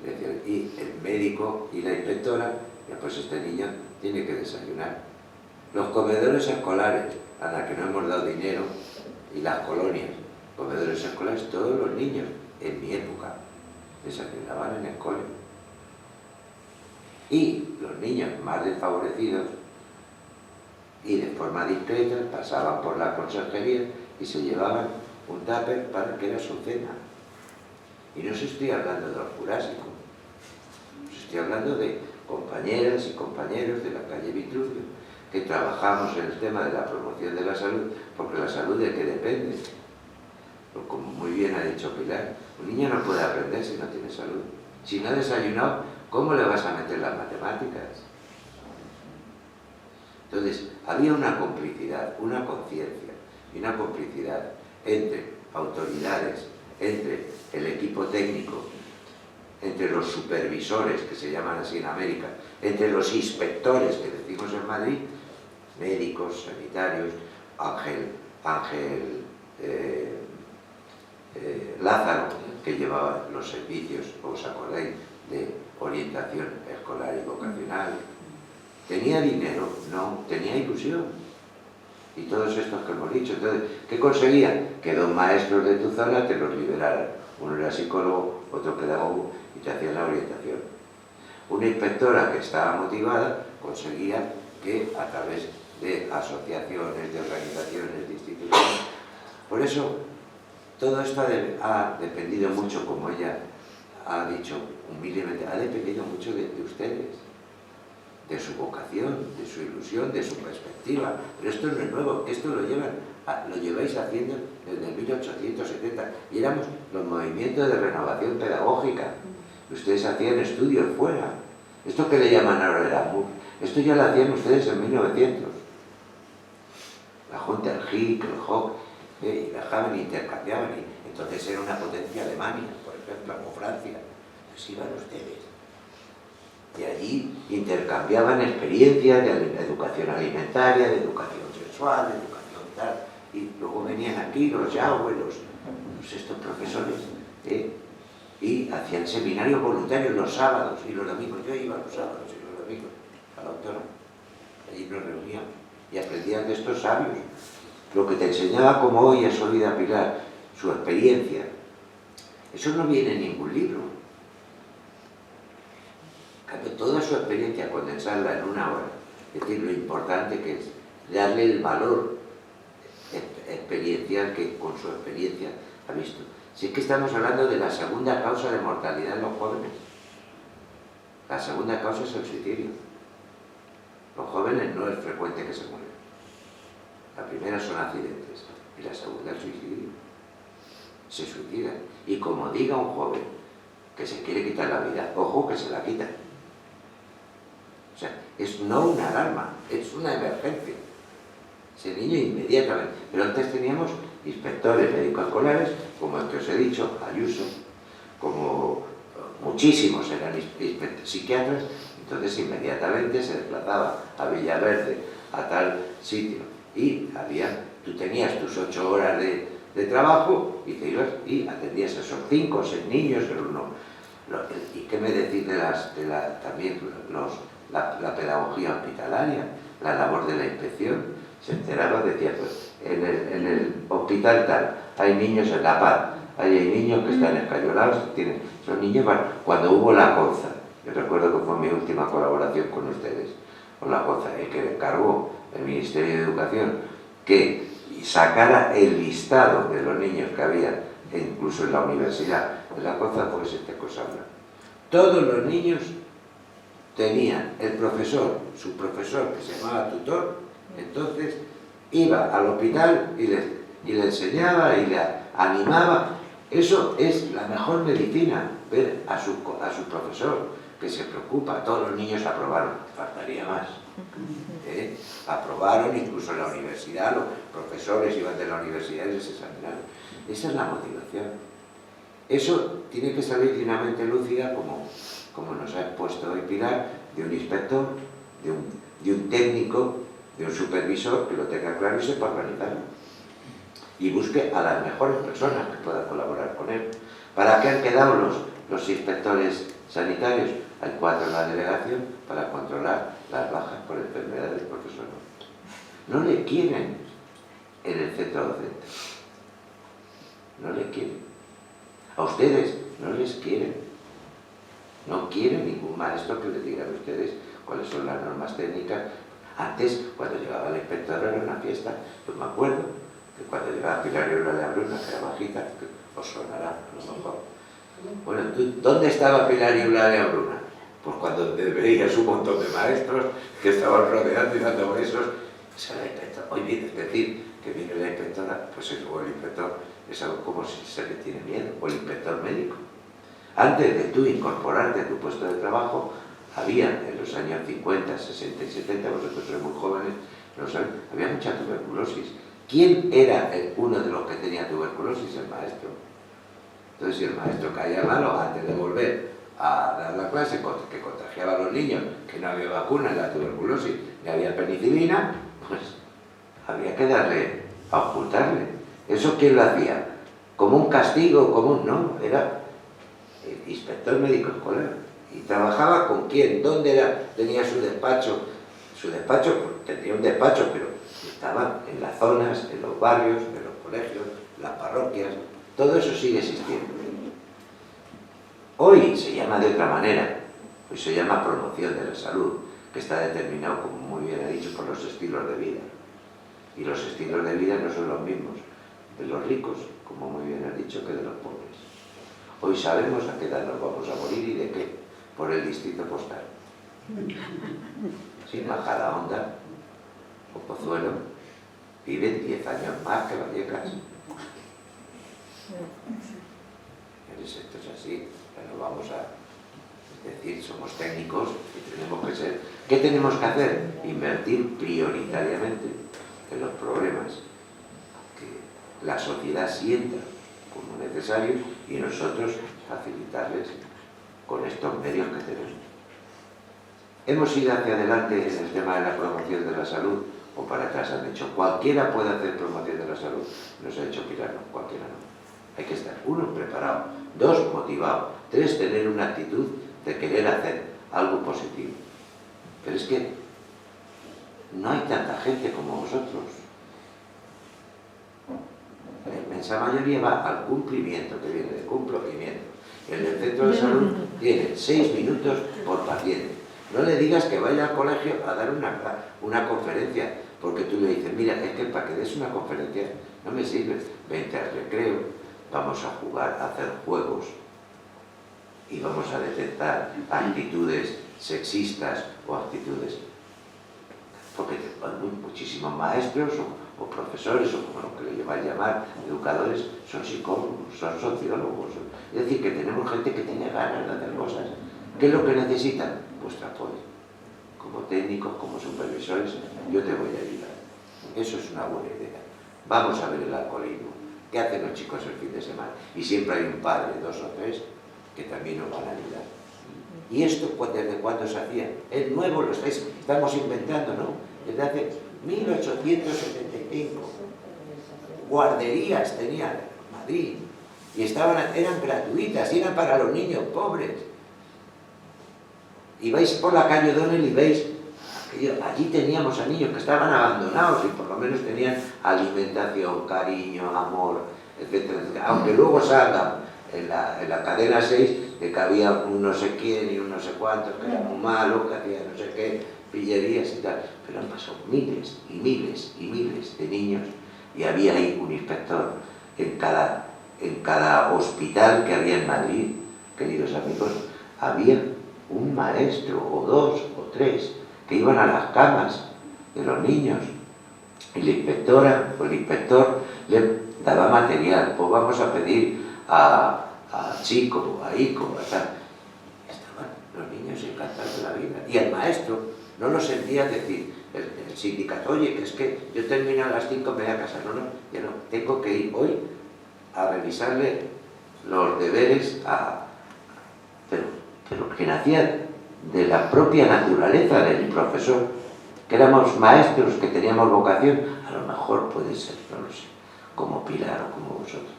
[SPEAKER 7] Es decir, y el médico y la inspectora, ya pues este niño tiene que desayunar. Los comedores escolares, a la que no hemos dado dinero, y las colonias, comedores escolares, todos los niños, en mi época, desayunaban en el cole. Y los niños más desfavorecidos, y de forma discreta, pasaban por la conserjería y se llevaban un tupper para que era su cena. Y no os estoy hablando de los jurásicos, os estoy hablando de compañeras y compañeros de la calle Vitruvio, que trabajamos en el tema de la promoción de la salud, porque la salud de qué depende. Pues como muy bien ha dicho Pilar, un niño no puede aprender si no tiene salud. Si no ha desayunado, ¿cómo le vas a meter las matemáticas? Entonces, había una complicidad, una conciencia y una complicidad entre autoridades, entre el equipo técnico, entre los supervisores, que se llaman así en América, entre los inspectores, que decimos en Madrid, médicos, sanitarios, Ángel Lázaro, que llevaba los servicios, ¿os acordáis?, de orientación escolar y vocacional. ¿Tenía dinero? No, tenía ilusión. Y todos estos que hemos dicho. Entonces, ¿qué conseguían? Que 2 maestros de tu zona te los liberaran. Uno era psicólogo, otro pedagogo, y te hacían la orientación. Una inspectora que estaba motivada conseguía que a través de asociaciones, de organizaciones, de instituciones. Por eso, todo esto ha dependido mucho, como ella ha dicho humildemente, ha dependido mucho de ustedes, de su vocación, de su ilusión, de su perspectiva. Pero esto no es nuevo, esto lo lleváis haciendo desde 1870 y éramos los movimientos de renovación pedagógica. Ustedes hacían estudios fuera. Esto que le llaman ahora el AMUR, esto ya lo hacían ustedes en 1900. La Junta, el GIC, el JOC, y viajaban e intercambiaban. Y entonces era una potencia Alemania, por ejemplo, o Francia. Pues iban ustedes. Y allí intercambiaban experiencias de educación alimentaria, de educación sexual, de educación tal. Y luego venían aquí los Yahweh, estos profesores, y hacían seminarios voluntarios los sábados y los domingos. Yo iba los sábados y los domingos a la autónoma. Allí nos reuníamos y aprendían de estos sabios. Lo que te enseñaba, como hoy a Solida Pilar, su experiencia. Eso no viene en ningún libro. Toda su experiencia, condensarla en una hora, es decir, lo importante que es darle el valor experiencial que con su experiencia ha visto. Si es que estamos hablando de la segunda causa de mortalidad en los jóvenes. La segunda causa es el suicidio. Los jóvenes no es frecuente que se mueran. La primera son accidentes y la segunda el suicidio. Se suicidan. Y como diga un joven que se quiere quitar la vida, ojo que se la quita. O sea, es no una alarma, es una emergencia. Ese niño inmediatamente. Pero antes teníamos inspectores médicos escolares, como el que os he dicho, Ayuso, como muchísimos eran psiquiatras, entonces inmediatamente se desplazaba a Villaverde, a tal sitio, y tú tenías tus 8 horas de trabajo y te ibas y atendías a esos 5 o 6 niños, ¿y qué me decís también la pedagogía hospitalaria, la labor de la inspección? Se enteraba, decía, pues en el hospital tal, hay niños en La Paz, hay niños que están escayolados, son niños, cuando hubo la CONZA, yo recuerdo que fue mi última colaboración con ustedes, con la CONZA, el que encargó el Ministerio de Educación que sacara el listado de los niños que había, incluso en la universidad, en la CONZA, pues esta cosa habla. Todos los niños tenían su profesor que se llamaba tutor. Entonces iba al hospital y le enseñaba y le animaba. Eso es la mejor medicina, ver a su profesor que se preocupa. Todos los niños aprobaron, faltaría más. Aprobaron, incluso en la universidad, los profesores iban de la universidad y les examinaron. Esa es la motivación. Eso tiene que salir de una mente lúcida, como nos ha expuesto hoy Pilar, de un inspector, de un técnico, de un supervisor que lo tenga claro y sepa organizarlo. Y busque a las mejores personas que puedan colaborar con él. ¿Para qué han quedado los inspectores sanitarios? Hay 4 en la delegación para controlar las bajas por enfermedad del profesor. No le quieren en el centro docente. No le quieren. A ustedes no les quieren. No quieren ningún maestro que les diga a ustedes cuáles son las normas técnicas. Antes, cuando llegaba la inspectora era una fiesta. Yo me acuerdo que cuando llegaba Pilar Eula de Abruna, que era bajita, que os sonará a lo mejor. Bueno, ¿dónde estaba Pilar Eula de Abruna? Pues cuando veías un montón de maestros que estaban rodeando y dando besos. Esa era la inspectora. Hoy viene, es decir, que viene la inspectora, pues es el inspector, es algo como si se le tiene miedo, o el inspector médico. Antes de tú incorporarte a tu puesto de trabajo, había en los años 50, 60 y 70, vosotros sois muy jóvenes, no saben, había mucha tuberculosis. ¿Quién era uno de los que tenía tuberculosis? El maestro. Entonces, si el maestro caía malo, antes de volver a dar la clase, que contagiaba a los niños, que no había vacuna en la tuberculosis, ni había penicilina, pues había que darle, a ocultarle. ¿Eso quién lo hacía? ¿Como un castigo? No, era el inspector médico escolar. ¿Y trabajaba con quién? ¿Dónde tenía su despacho? Su despacho, pues tenía un despacho, pero estaba en las zonas, en los barrios, en los colegios, las parroquias. Todo eso sigue existiendo. Hoy se llama de otra manera, Hoy se llama promoción de la salud, que está determinado, como muy bien ha dicho, por los estilos de vida. Y los estilos de vida no son los mismos de los ricos, como muy bien has dicho, que de los pobres. Hoy sabemos a qué edad nos vamos a morir y de qué, por el distrito postal. Sin Majadahonda o Pozuelo viven 10 años más que Vallecas. Esto es así, pero vamos a decir, somos técnicos y tenemos que ser. ¿Qué tenemos que hacer? Invertir prioritariamente en los problemas que la sociedad sienta como necesarios y nosotros facilitarles con estos medios que tenemos. Hemos ido hacia adelante en el tema de la promoción de la salud o para atrás han dicho, cualquiera puede hacer promoción de la salud. Nos ha dicho Pilar, no, cualquiera no. Hay que estar, 1, preparado, 2, motivado, 3, tener una actitud de querer hacer algo positivo. Pero es que no hay tanta gente como vosotros. La inmensa mayoría va al cumplimiento, que viene del cumplimiento. En el centro de salud tiene 6 minutos por paciente. No le digas que vaya al colegio a dar una conferencia, porque tú le dices, mira, es que para que des una conferencia no me sirve, vente al recreo, vamos a jugar, a hacer juegos y vamos a detectar actitudes sexistas o actitudes, porque hay muchísimos maestros o profesores o como lo que le lleváis a llamar, educadores, son psicólogos, son sociólogos, es decir, que tenemos gente que tiene ganas de hacer cosas. ¿Qué es lo que necesitan? Vuestro apoyo. Como técnicos, como supervisores, yo te voy a ayudar. Eso es una buena idea. Vamos a ver el alcoholismo. ¿Qué hacen los chicos el fin de semana? Y siempre hay un padre, 2 o 3, que también nos van a ayudar. ¿Y esto desde cuándo se hacía? Es nuevo, lo estamos inventando, ¿no? Desde hace 1875. Guarderías tenía Madrid. Y eran gratuitas, y eran para los niños pobres. Y vais por la calle O'Donnell y veis, allí teníamos a niños que estaban abandonados y por lo menos tenían alimentación, cariño, amor, etcétera, etcétera. Aunque luego salgan en la cadena 6 de que había un no sé quién y un no sé cuántos, que era muy malo, que hacía no sé qué, pillerías y tal. Pero han pasado miles y miles y miles de niños y había ahí un inspector en cada hospital que había en Madrid, queridos amigos, había un maestro o 2 o 3 que iban a las camas de los niños y la inspectora o el inspector le daba material, pues vamos a pedir a Chico, a Ico, a tal. Estaban los niños encantados de la vida y el maestro no lo sentía decir, el sindicato, oye, que es que yo termino a las 5 me voy a casa, no, ya no, tengo que ir hoy a revisarle los deberes pero que nacía de la propia naturaleza del profesor, que éramos maestros, que teníamos vocación, a lo mejor puede ser, no lo sé, como Pilar o como vosotros.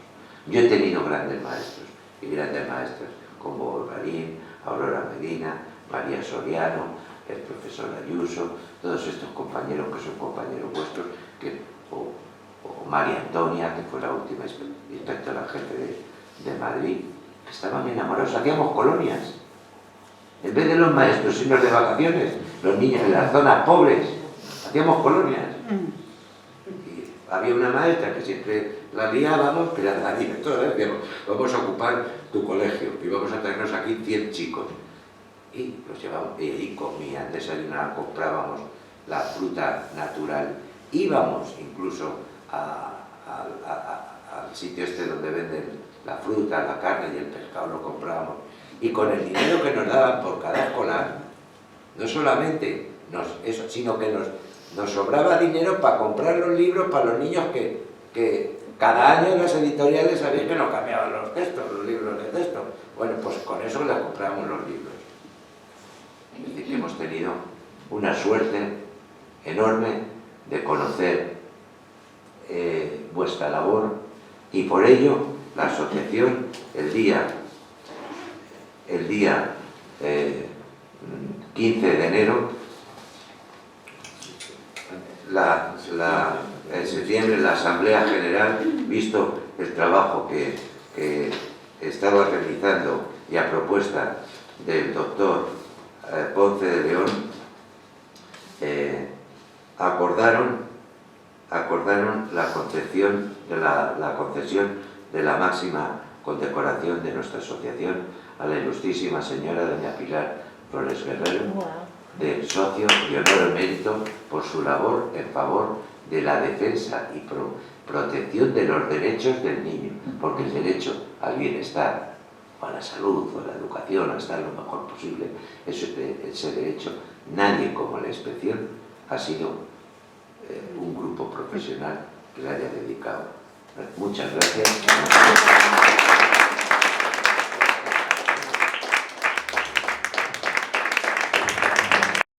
[SPEAKER 7] Yo he tenido grandes maestros y grandes maestras, como Olgarín, Aurora Medina, María Soriano, el profesor Ayuso, todos estos compañeros que son compañeros vuestros, o María Antonia, que fue la última inspectora jefe de Madrid, que estaban enamorados, hacíamos colonias. En vez de los maestros irnos de vacaciones, los niños en las zonas pobres, hacíamos colonias. Y había una maestra que siempre la liábamos, que era la directora, decíamos, vamos a ocupar tu colegio y vamos a traernos aquí 100 chicos. Y los llevábamos, y ahí comían, desayunaban, comprábamos la fruta natural. Íbamos incluso al sitio este donde venden la fruta, la carne y el pescado, lo comprábamos. Y con el dinero que nos daban por cada escolar, no solamente eso, sino que nos sobraba dinero para comprar los libros para los niños que cada año en las editoriales sabéis que nos cambiaban los textos, los libros de texto. Bueno, pues con eso les compramos los libros. Es decir, que hemos tenido una suerte enorme de conocer vuestra labor y por ello la asociación el día 15 de enero, en septiembre, la Asamblea General, visto el trabajo que estaba realizando y a propuesta del doctor Ponce de León acordaron la concesión de la máxima condecoración de nuestra asociación a la ilustrísima señora doña Pilar Flores Guerrero, de socio y honor mérito por su labor en favor de la defensa y protección de los derechos del niño, porque el derecho al bienestar, o a la salud, o a la educación, a estar lo mejor posible, ese derecho, nadie como la inspección ha sido un grupo profesional que le haya dedicado. Muchas gracias.